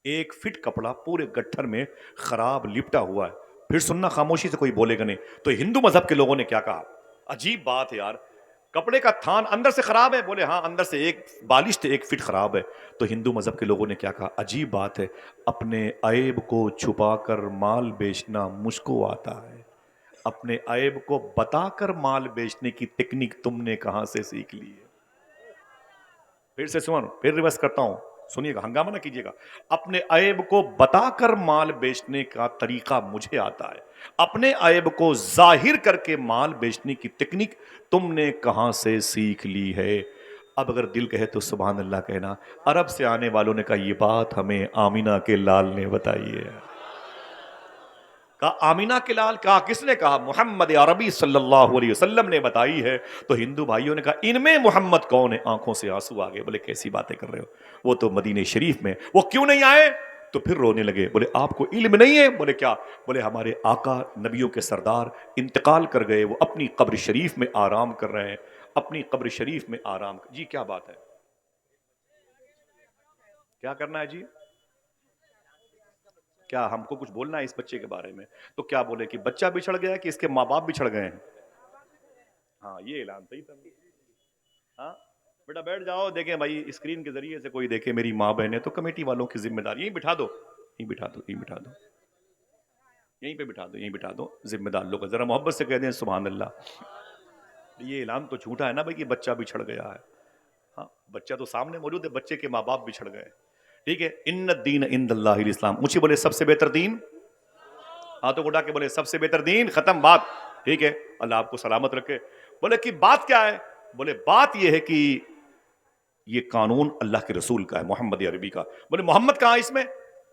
1 فٹ کپڑا پورے گٹھر میں خراب لپٹا ہوا ہے۔ پھر سننا، خاموشی سے کوئی بولے گا نہیں۔ تو ہندو مذہب کے لوگوں نے کیا کہا؟ عجیب بات ہے یار، کپڑے کا تھان اندر سے خراب ہے؟ بولے ہاں، اندر سے ایک بالش سے 1 فٹ خراب ہے۔ تو ہندو مذہب کے لوگوں نے کیا کہا؟ عجیب بات ہے، اپنے عیب کو چھپا کر مال بیچنا مجھ کو آتا ہے، اپنے عیب کو بتا کر مال بیچنے کی ٹیکنیک تم نے کہاں سے سیکھ لی ہے؟ پھر سے سن، پھر ریورس کرتا ہوں، سنیے گا، ہنگامہ نہ کیجیے گا۔ اپنے عیب کو بتا کر مال بیچنے کا طریقہ مجھے آتا ہے، اپنے عیب کو ظاہر کر کے مال بیچنے کی ٹیکنیک تم نے کہاں سے سیکھ لی ہے؟ اب اگر دل کہے تو سبحان اللہ کہنا۔ عرب سے آنے والوں نے کہا یہ بات ہمیں آمینہ کے لال نے بتائی ہے۔ کہا آمینہ کے لال؟ کہا کس نے کہا؟ محمد عربی صلی اللہ علیہ وسلم نے بتائی ہے۔ تو ہندو بھائیوں نے کہا ان میں محمد کون ہے؟ آنکھوں سے آنسو آ گئے، بولے کیسی باتیں کر رہے ہو، وہ تو مدینہ شریف میں، وہ کیوں نہیں آئے؟ تو پھر رونے لگے، بولے آپ کو علم نہیں ہے؟ بولے کیا؟ بولے ہمارے آقا نبیوں کے سردار انتقال کر گئے، وہ اپنی قبر شریف میں آرام کر رہے ہیں، اپنی قبر شریف میں آرام جی کیا بات ہے؟ کیا کرنا ہے جی؟ کیا ہم کو کچھ بولنا ہے اس بچے کے بارے میں؟ تو کیا بولے کہ بچہ بچھڑ گیا کہ اس کے ماں باپ بچھڑ گئے ہیں؟ ہاں یہ اعلان صحیح تھا۔ ہاں بیٹا بیٹھ جاؤ، دیکھیں بھائی اسکرین کے ذریعے سے کوئی دیکھے میری ماں بہن ہے تو کمیٹی والوں کی ذمہ داری، یہیں بٹھا دو، یہیں بٹھا دو، یہیں بٹھا دو، یہیں پہ بٹھا دو، یہیں بٹھا دو، ذمہ دار لوگ ذرا محبت سے کہہ دیں سبحان اللہ۔ یہ اعلان تو جھوٹا ہے نا بھائی کہ بچہ بچھڑ گیا ہے، ہاں بچہ تو سامنے موجود ہے، بچے کے ماں باپ بچھڑ گئے، ٹھیک ہے۔ ان الدین عند اللہ الاسلام، مجھے بولے سب سے بہتر دین، ہاتھوں کو اٹھا کے بولے سب سے بہتر دین، ختم بات، ٹھیک ہے، اللہ آپ کو سلامت رکھے۔ بولے کہ بات کیا ہے؟ بولے بات یہ ہے کہ یہ قانون اللہ کے رسول کا ہے، محمد عربی کا۔ بولے محمد کہاں ہے اس میں؟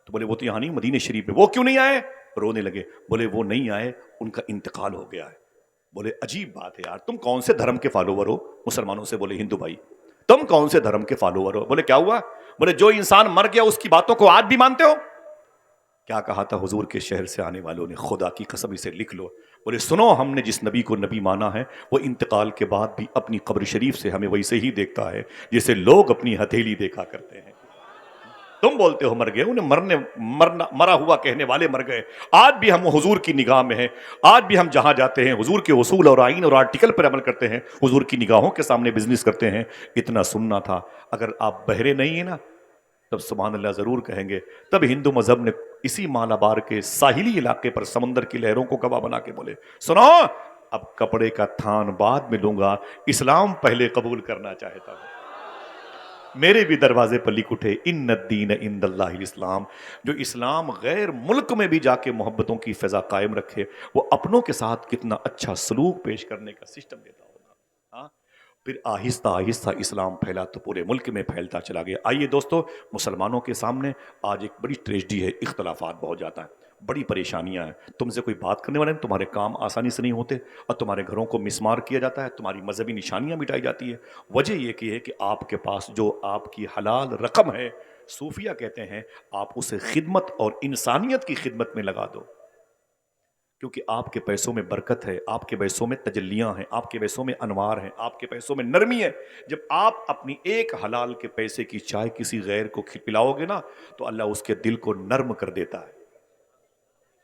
تو بولے وہ تو یہاں نہیں، مدینہ شریف میں، وہ کیوں نہیں آئے؟ رونے لگے، بولے وہ نہیں آئے، ان کا انتقال ہو گیا ہے۔ بولے عجیب بات ہے یار، تم کون سے دھرم کے فالوور ہو؟ مسلمانوں سے بولے ہندو بھائی تم کون سے دھرم کے فالوور ہو؟ بولے کیا ہوا؟ بولے جو انسان مر گیا اس کی باتوں کو آج بھی مانتے ہو؟ کیا کہا تھا حضور کے شہر سے آنے والوں نے؟ خدا کی قسم اسے لکھ لو۔ بولے سنو، ہم نے جس نبی کو نبی مانا ہے وہ انتقال کے بعد بھی اپنی قبر شریف سے ہمیں ویسے ہی دیکھتا ہے جیسے لوگ اپنی ہتھیلی دیکھا کرتے ہیں۔ تم بولتے ہو مر گئے، انہیں مرا ہوا کہنے والے مر گئے۔ آج بھی ہم حضور کی نگاہ میں ہیں، آج بھی ہم جہاں جاتے ہیں حضور کے اصول اور آئین اور آرٹیکل پر عمل کرتے ہیں، حضور کی نگاہوں کے سامنے بزنس کرتے ہیں۔ اتنا سننا تھا، اگر آپ بہرے نہیں ہیں نا تب سبحان اللہ ضرور کہیں گے۔ تب ہندو مذہب نے اسی مالابار کے ساحلی علاقے پر سمندر کی لہروں کو گواہ بنا کے بولے سنو، اب کپڑے کا تھان بعد میں لوں گا، اسلام پہلے قبول کرنا چاہتا ہوں۔ میرے بھی دروازے پر لکھ اٹھے ان الدین عند اللہ الاسلام۔ جو اسلام غیر ملک میں بھی جا کے محبتوں کی فضا قائم رکھے، وہ اپنوں کے ساتھ کتنا اچھا سلوک پیش کرنے کا سسٹم دیتا ہوگا۔ ہاں پھر آہستہ آہستہ اسلام پھیلا تو پورے ملک میں پھیلتا چلا گیا۔ آئیے دوستو، مسلمانوں کے سامنے آج ایک بڑی ٹریجڈی ہے، اختلافات بہت جاتا ہے، بڑی پریشانیاں ہیں، تم سے کوئی بات کرنے والے ہیں، تمہارے کام آسانی سے نہیں ہوتے، اور تمہارے گھروں کو مسمار کیا جاتا ہے، تمہاری مذہبی نشانیاں مٹائی جاتی ہے۔ وجہ یہ کہ ہے کہ آپ کے پاس جو آپ کی حلال رقم ہے، صوفیہ کہتے ہیں آپ اسے خدمت اور انسانیت کی خدمت میں لگا دو، کیونکہ آپ کے پیسوں میں برکت ہے، آپ کے پیسوں میں تجلیاں ہیں، آپ کے پیسوں میں انوار ہیں، آپ کے پیسوں میں نرمی ہے۔ جب آپ اپنی ایک حلال کے پیسے کی چائے کسی غیر کو پلاؤ گے نا تو اللہ اس کے دل کو نرم کر دیتا ہے،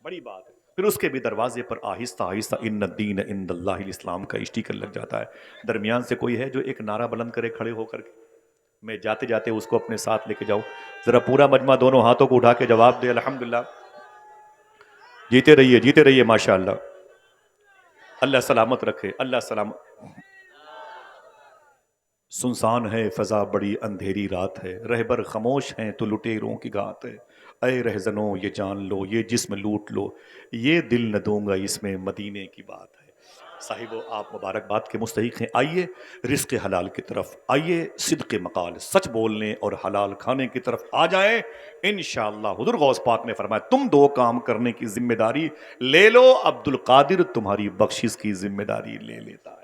بڑی بات ہے۔ پھر اس کے بھی دروازے پر آہستہ آہستہ ان الدین عند اللہ الاسلام کا اسٹیکر لگ جاتا ہے۔ درمیان سے کوئی ہے جو ایک نعرہ بلند کرے کھڑے ہو کر کے؟ میں جاتے جاتے اس کو اپنے ساتھ لے کے جاؤں، ذرا پورا مجمع دونوں ہاتھوں کو اٹھا کے جواب دے الحمدللہ۔ جیتے رہیے، جیتے رہیے، ماشاءاللہ، اللہ سلامت رکھے، اللہ سلامت۔ سنسان ہے فضا، بڑی اندھیری رات ہے، رہبر خاموش ہیں تو لٹیروں کی گات ہے۔ اے رہزنوں یہ جان لو، یہ جسم لوٹ لو، یہ دل نہ دوں گا، اس میں مدینے کی بات ہے۔ صاحبو آپ مبارکباد کے مستحق ہیں، آئیے رزق حلال کی طرف، آئیے صدق مقال، سچ بولنے اور حلال کھانے کی طرف آ جائیں انشاءاللہ۔ حضور غوث پاک نے فرمایا تم دو کام کرنے کی ذمہ داری لے لو، عبد القادر تمہاری بخشش کی ذمہ داری لے لیتا ہے۔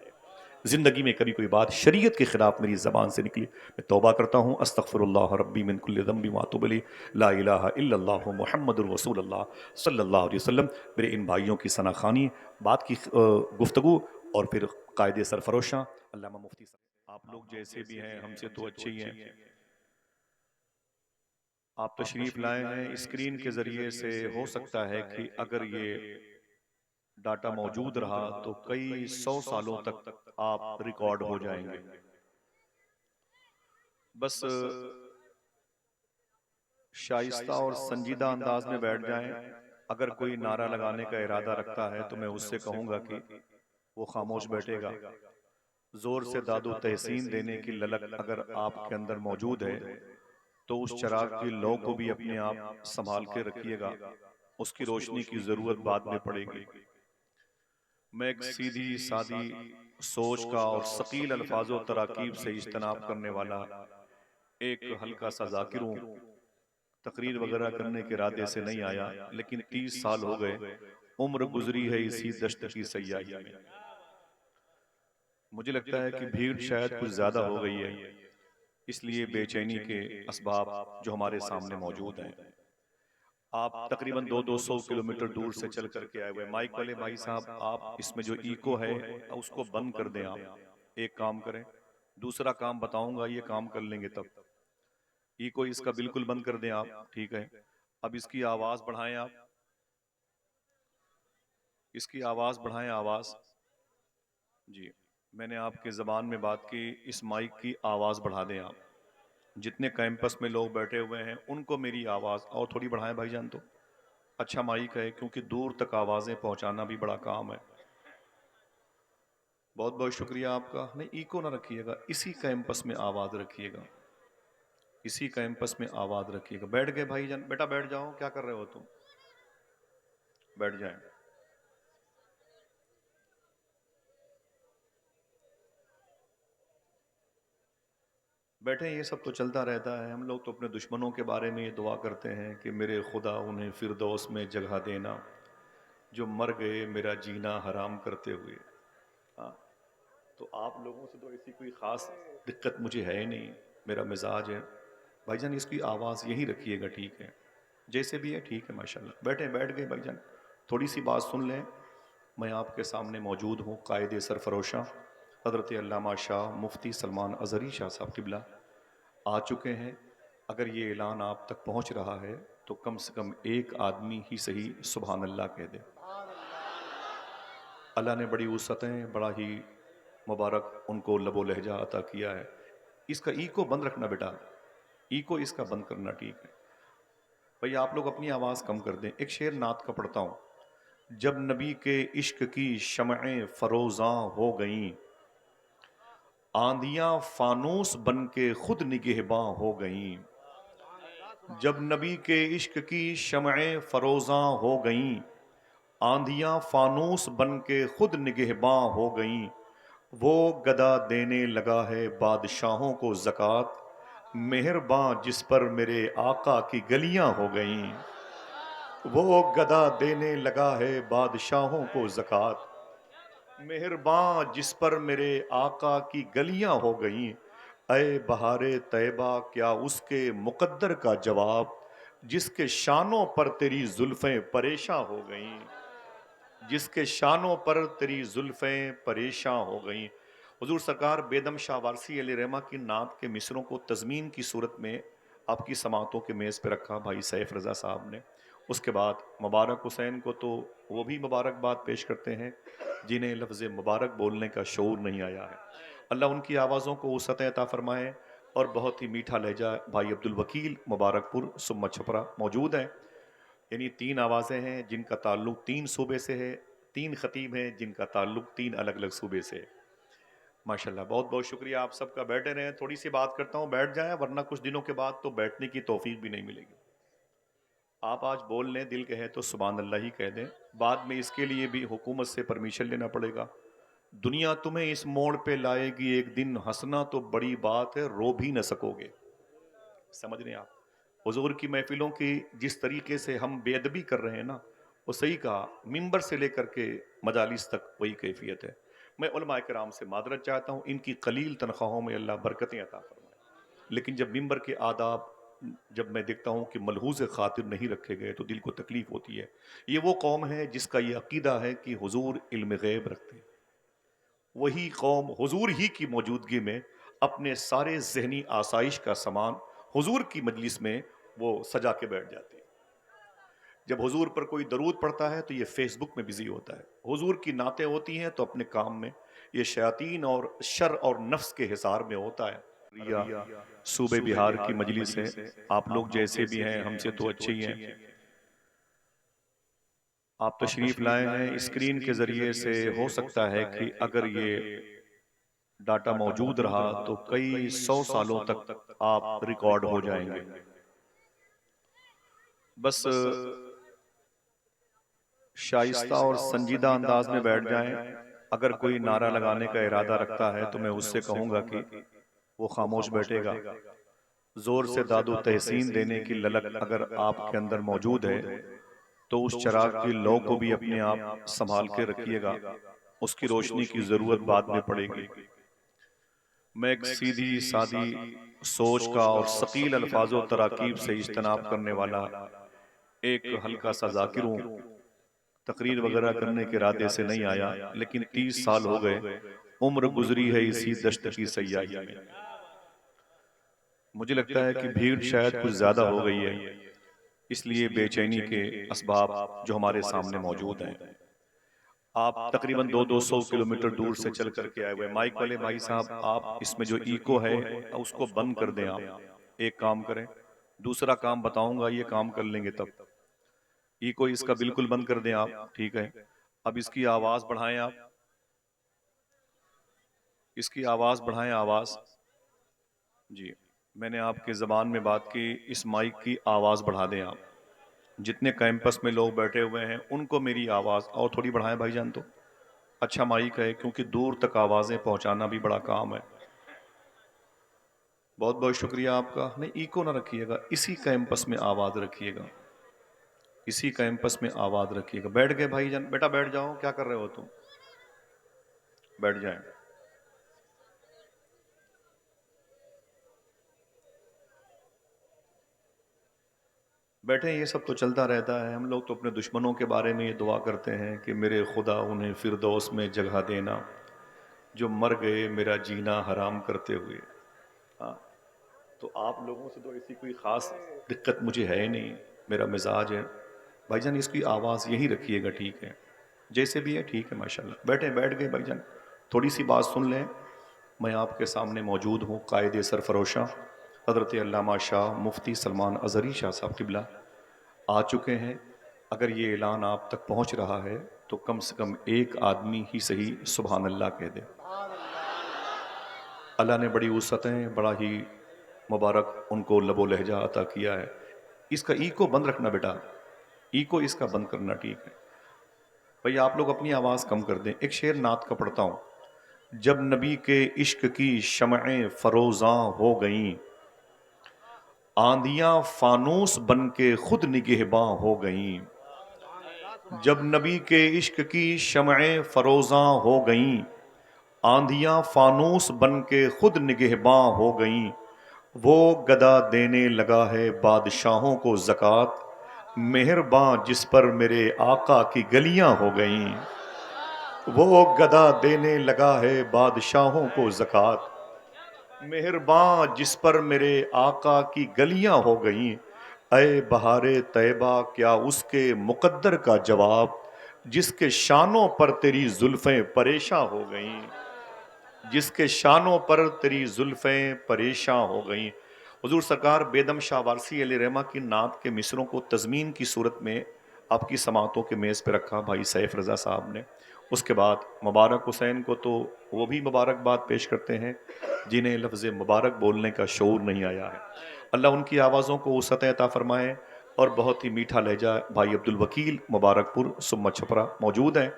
زندگی میں کبھی کوئی بات شریعت کے خلاف میری زبان سے نکلی، میں توبہ کرتا ہوں، استغفر اللہ ربی من کل ذنب واتوب الیہ، لا الہ الا اللہ محمد الرسول اللہ صلی اللہ علیہ وسلم۔ میرے ان بھائیوں کی ثنا خوانی، بات کی گفتگو، اور پھر قائد سرفروشاں علامہ مفتی صاحب، آپ لوگ جیسے بھی ہیں ہم سے تو اچھے ہی ہیں، آپ تشریف لائے ہیں اسکرین کے ذریعے سے، ہو سکتا ہے کہ اگر یہ ڈاٹا موجود رہا تو کئی 100 سالوں تک آپ ریکارڈ ہو جائیں گے۔ بس شائستہ اور سنجیدہ انداز میں بیٹھ جائیں، اگر کوئی نعرہ لگانے کا ارادہ رکھتا ہے تو میں اس سے کہوں گا کہ وہ خاموش بیٹھے گا۔ زور سے داد و تحسین دینے کی للک اگر آپ کے اندر موجود ہے تو اس چراغ کی لو کو بھی اپنے آپ سنبھال کے رکھیے گا، اس کی روشنی کی ضرورت بعد میں پڑے گی۔ میں ایک سیدھی سادی سوچ کا اور ثقیل الفاظ و تراکیب سے اجتناب کرنے والا ایک ہلکا سا ذاکر ہوں، تقریر وغیرہ کرنے کے ارادے سے نہیں آیا، لیکن 30 سال ہو گئے، عمر گزری ہے اسی دشت کی سیاہی میں۔ مجھے لگتا ہے کہ بھیڑ شاید کچھ زیادہ ہو گئی ہے، اس لیے بے چینی کے اسباب جو ہمارے سامنے موجود ہیں۔ آپ تقریباً 200 کلومیٹر دور سے چل کر کے آئے ہوئے، مائک والے بھائی صاحب آپ اس میں جو ایکو ہے اس کو بند کر دیں، آپ ایک کام کریں، دوسرا کام بتاؤں گا یہ کام کر لیں گے تب، ایکو اس کا بالکل بند کر دیں آپ، ٹھیک ہے؟ اب اس کی آواز بڑھائیں، آپ اس کی آواز بڑھائیں، آواز، جی میں نے آپ کے زبان میں بات کی، اس مائک کی آواز بڑھا دیں آپ، جتنے کیمپس میں لوگ بیٹھے ہوئے ہیں ان کو میری آواز اور تھوڑی بڑھائیں بھائی جان، تو اچھا مائک ہے کیونکہ دور تک آوازیں پہنچانا بھی بڑا کام ہے۔ بہت بہت شکریہ آپ کا، نہیں ایکو نہ رکھیے گا، اسی کیمپس میں آواز رکھیے گا، اسی کیمپس میں آواز رکھیے گا۔ بیٹھ گئے بھائی جان؟ بیٹا بیٹھ جاؤ، کیا کر رہے ہو تم؟ بیٹھ جائیں۔ بیٹھیں، یہ سب تو چلتا رہتا ہے، ہم لوگ تو اپنے دشمنوں کے بارے میں یہ دعا کرتے ہیں کہ میرے خدا انہیں فردوس میں جگہ دینا جو مر گئے میرا جینا حرام کرتے ہوئے۔ ہاں تو آپ لوگوں سے تو ایسی کوئی خاص دقت مجھے ہے نہیں، میرا مزاج ہے۔ بھائی جان اس کی آواز یہی رکھیے گا، ٹھیک ہے؟ جیسے بھی ہے ٹھیک ہے، ماشاءاللہ۔ بیٹھیں، بیٹھ گئے بھائی جان، تھوڑی سی بات سن لیں۔ میں آپ کے سامنے موجود ہوں، قائد سرفروشاں حضرت علامہ شاہ مفتی سلمان اظہری شاہ صاحب قبلہ آ چکے ہیں۔ اگر یہ اعلان آپ تک پہنچ رہا ہے تو کم سے کم ایک آدمی ہی صحیح سبحان اللہ کہہ دے۔ اللہ نے بڑی وسعتیں، بڑا ہی مبارک ان کو لب و لہجہ عطا کیا ہے۔ اس کا ایکو بند رکھنا بیٹا، ایکو اس کا بند کرنا، ٹھیک ہے بھئی؟ آپ لوگ اپنی آواز کم کر دیں۔ ایک شعر نعت کا پڑھتا ہوں۔ جب نبی کے عشق کی شمعیں فروزاں ہو گئیں، آندیاں فانوس بن کے خود نگہباں ہو گئیں۔ جب نبی کے عشق کی شمعیں فروزاں ہو گئیں، آندیاں فانوس بن کے خود نگہباں ہو گئیں۔ وہ گدا دینے لگا ہے بادشاہوں کو زکوٰۃ، مہرباں جس پر میرے آقا کی گلیاں ہو گئیں۔ وہ گدا دینے لگا ہے بادشاہوں کو زکوٰۃ، مہرباں جس پر میرے آقا کی گلیاں ہو گئیں۔ اے بہار طیبہ کیا اس کے مقدر کا جواب، جس کے شانوں پر تیری زلفیں پریشاں ہو گئیں، جس کے شانوں پر تیری زلفیں پریشاں ہو گئیں۔ حضور سرکار بیدم شاہ وارسی علیہ رحمہ کی نعت کے مصروں کو تضمین کی صورت میں آپ کی سماعتوں کے میز پہ رکھا بھائی سیف رضا صاحب نے۔ اس کے بعد مبارک حسین کو تو وہ بھی مبارکباد پیش کرتے ہیں جنہیں لفظ مبارک بولنے کا شعور نہیں آیا ہے۔ اللہ ان کی آوازوں کو وسعت عطا فرمائے، اور بہت ہی میٹھا لہجہ بھائی عبد الوکیل مبارک پور سما چھپرا موجود ہیں، یعنی 3 آوازیں ہیں جن کا تعلق 3 صوبے سے ہے، 3 خطیب ہیں جن کا تعلق 3 الگ الگ صوبے سے ہے۔ ماشاءاللہ، بہت بہت شکریہ آپ سب کا۔ بیٹھے رہیں، تھوڑی سی بات کرتا ہوں، بیٹھ جائیں ورنہ کچھ دنوں کے بعد تو بیٹھنے کی توفیق بھی نہیں ملے گی۔ آپ آج بول لیں، دل کہے تو سبحان اللہ ہی کہہ دیں، بعد میں اس کے لیے بھی حکومت سے پرمیشن لینا پڑے گا۔ دنیا تمہیں اس موڑ پہ لائے گی ایک دن، ہنسنا تو بڑی بات ہے، رو بھی نہ سکو گے۔ سمجھ رہے ہیں آپ؟ حضور کی محفلوں کی جس طریقے سے ہم بے ادبی کر رہے ہیں نا، وہ صحیح کہا، ممبر سے لے کر کے مجالس تک وہی کیفیت ہے۔ میں علماء کرام سے معذرت چاہتا ہوں، ان کی قلیل تنخواہوں میں اللہ برکتیں عطا فرمائے، لیکن جب ممبر کے آداب جب میں دیکھتا ہوں کہ ملحوظ خاطر نہیں رکھے گئے تو دل کو تکلیف ہوتی ہے۔ یہ وہ قوم ہے جس کا یہ عقیدہ ہے کہ حضور علم غیب رکھتے ہیں، وہی قوم حضور ہی کی موجودگی میں اپنے سارے ذہنی آسائش کا سامان حضور کی مجلس میں وہ سجا کے بیٹھ جاتی ہے۔ جب حضور پر کوئی درود پڑتا ہے تو یہ فیس بک میں بزی ہوتا ہے، حضور کی نعتیں ہوتی ہیں تو اپنے کام میں، یہ شیاطین اور شر اور نفس کے حصار میں ہوتا ہے۔ صوبہ بہار کی مجلس ہے، آپ لوگ جیسے بھی ہیں ہم سے تو اچھے ہی ہیں، آپ تشریف لائے ہیں، اسکرین کے ذریعے سے ہو سکتا ہے کہ اگر یہ ڈاٹا موجود رہا تو کئی 100 سالوں تک آپ ریکارڈ ہو جائیں گے۔ بس شائستہ اور سنجیدہ انداز میں بیٹھ جائیں، اگر کوئی نعرہ لگانے کا ارادہ رکھتا ہے تو میں اس سے کہوں گا کہ وہ خاموش بیٹھے گا۔ زور سے داد و تحسین دینے کی للک اگر آپ کے اندر موجود ہے تو اس چراغ کی لو کو بھی اپنے آپ سنبھال کے رکھیے گا، اس کی روشنی کی ضرورت بعد میں پڑے گی۔ میں ایک سیدھی سادی سوچ کا اور ثقیل الفاظ و تراکیب سے اجتناب کرنے والا ایک ہلکا سا ذاکر ہوں، تقریر وغیرہ کرنے کے ارادے سے نہیں آیا، لیکن 30 سال ہو گئے عمر گزری ہے اسی دشت کی سیاہی میں۔ مجھے لگتا ہے کہ بھیڑ شاید کچھ زیادہ ہو گئی ہے، اس لیے بے چینی کے اسباب جو ہمارے سامنے موجود ہیں۔ آپ تقریباً 200 کلومیٹر دور سے چل کر کے آئے ہوئے، مائک والے بھائی صاحب آپ اس میں جو ایکو ہے اس کو بند کر دیں، آپ ایک کام کریں، دوسرا کام بتاؤں گا یہ کام کر لیں گے تب۔ ایکو اس کا بالکل بند کر دیں آپ، ٹھیک ہے؟ اب اس کی آواز بڑھائیں، آپ اس کی آواز بڑھائیں، آواز جی، میں نے آپ کے زبان میں بات کی، اس مائک کی آواز بڑھا دیں آپ۔ جتنے کیمپس میں لوگ بیٹھے ہوئے ہیں ان کو میری آواز اور تھوڑی بڑھائیں بھائی جان، تو اچھا مائک ہے کیونکہ دور تک آوازیں پہنچانا بھی بڑا کام ہے۔ بہت بہت شکریہ آپ کا۔ نہیں ایکو نہ رکھیے گا، اسی کیمپس میں آواز رکھیے گا، اسی کیمپس میں آواز رکھیے گا۔ بیٹھ گئے بھائی جان؟ بیٹا بیٹھ جاؤ، کیا کر رہے ہو تم؟ بیٹھ جائیں۔ بیٹھیں، یہ سب تو چلتا رہتا ہے، ہم لوگ تو اپنے دشمنوں کے بارے میں یہ دعا کرتے ہیں کہ میرے خدا انہیں فردوس میں جگہ دینا جو مر گئے میرا جینا حرام کرتے ہوئے۔ ہاں تو آپ لوگوں سے تو ایسی کوئی خاص دقت مجھے ہے ہی نہیں، میرا مزاج ہے۔ بھائی جان اس کی آواز یہی رکھیے گا، ٹھیک ہے؟ جیسے بھی ہے ٹھیک ہے، ماشاءاللہ۔ بیٹھیں، بیٹھ گئے بھائی جان، تھوڑی سی بات سن لیں۔ میں آپ کے سامنے موجود ہوں، قائد سرفروشاں حضرت علامہ شاہ مفتی سلمان اظہری شاہ صاحب قبلہ آ چکے ہیں۔ اگر یہ اعلان آپ تک پہنچ رہا ہے تو کم سے کم ایک آدمی ہی صحیح سبحان اللہ کہہ دے۔ اللہ نے بڑی وسعتیں، بڑا ہی مبارک ان کو لب و لہجہ عطا کیا ہے۔ اس کا ایکو بند رکھنا بیٹا، ایکو اس کا بند کرنا، ٹھیک ہے بھئی؟ آپ لوگ اپنی آواز کم کر دیں۔ ایک شعر نعت کا پڑھتا ہوں۔ جب نبی کے عشق کی شمعیں فروزاں ہو گئیں، آندیاں فانوس بن کے خود نگہباں ہو گئیں۔ جب نبی کے عشق کی شمعیں فروزاں ہو گئیں، آندیاں فانوس بن کے خود نگہباں ہو گئیں۔ وہ گدا دینے لگا ہے بادشاہوں کو زکوٰۃ، مہرباں جس پر میرے آقا کی گلیاں ہو گئیں۔ وہ گدا دینے لگا ہے بادشاہوں کو زکوٰۃ، مہرباں جس پر میرے آقا کی گلیاں ہو گئیں۔ اے بہار طیبہ کیا اس کے مقدر کا جواب، جس کے شانوں پر تیری زلفیں پریشاں ہو گئیں، جس کے شانوں پر تیری زلفیں پریشاں ہو گئیں۔ حضور سرکار بیدم شاہ وارسی علیہ رحمہ کی نعت کے مصروں کو تضمین کی صورت میں آپ کی سماعتوں کے میز پہ رکھا بھائی سیف رضا صاحب نے۔ اس کے بعد مبارک حسین کو تو وہ بھی مبارکباد پیش کرتے ہیں جنہیں لفظ مبارک بولنے کا شعور نہیں آیا ہے۔ اللہ ان کی آوازوں کو وسعت عطا فرمائے۔ اور بہت ہی میٹھا لہجہ بھائی عبد الوکیل مبارک پور سما چھپرا موجود ہیں،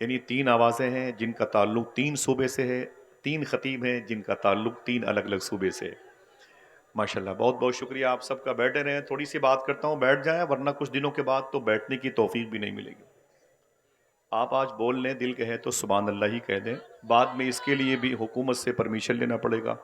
یعنی 3 آوازیں ہیں جن کا تعلق 3 صوبے سے ہے، 3 خطیب ہیں جن کا تعلق 3 الگ الگ صوبے سے ہے۔ ماشاءاللہ بہت بہت شکریہ آپ سب کا۔ بیٹھے رہیں، تھوڑی سی بات کرتا ہوں، بیٹھ جائیں ورنہ کچھ دنوں کے بعد تو بیٹھنے کی توفیق بھی نہیں ملے گی۔ آپ آج بول لیں دل کہے تو سبحان اللہ ہی کہہ دیں، بعد میں اس کے لیے بھی حکومت سے پرمیشن لینا پڑے گا،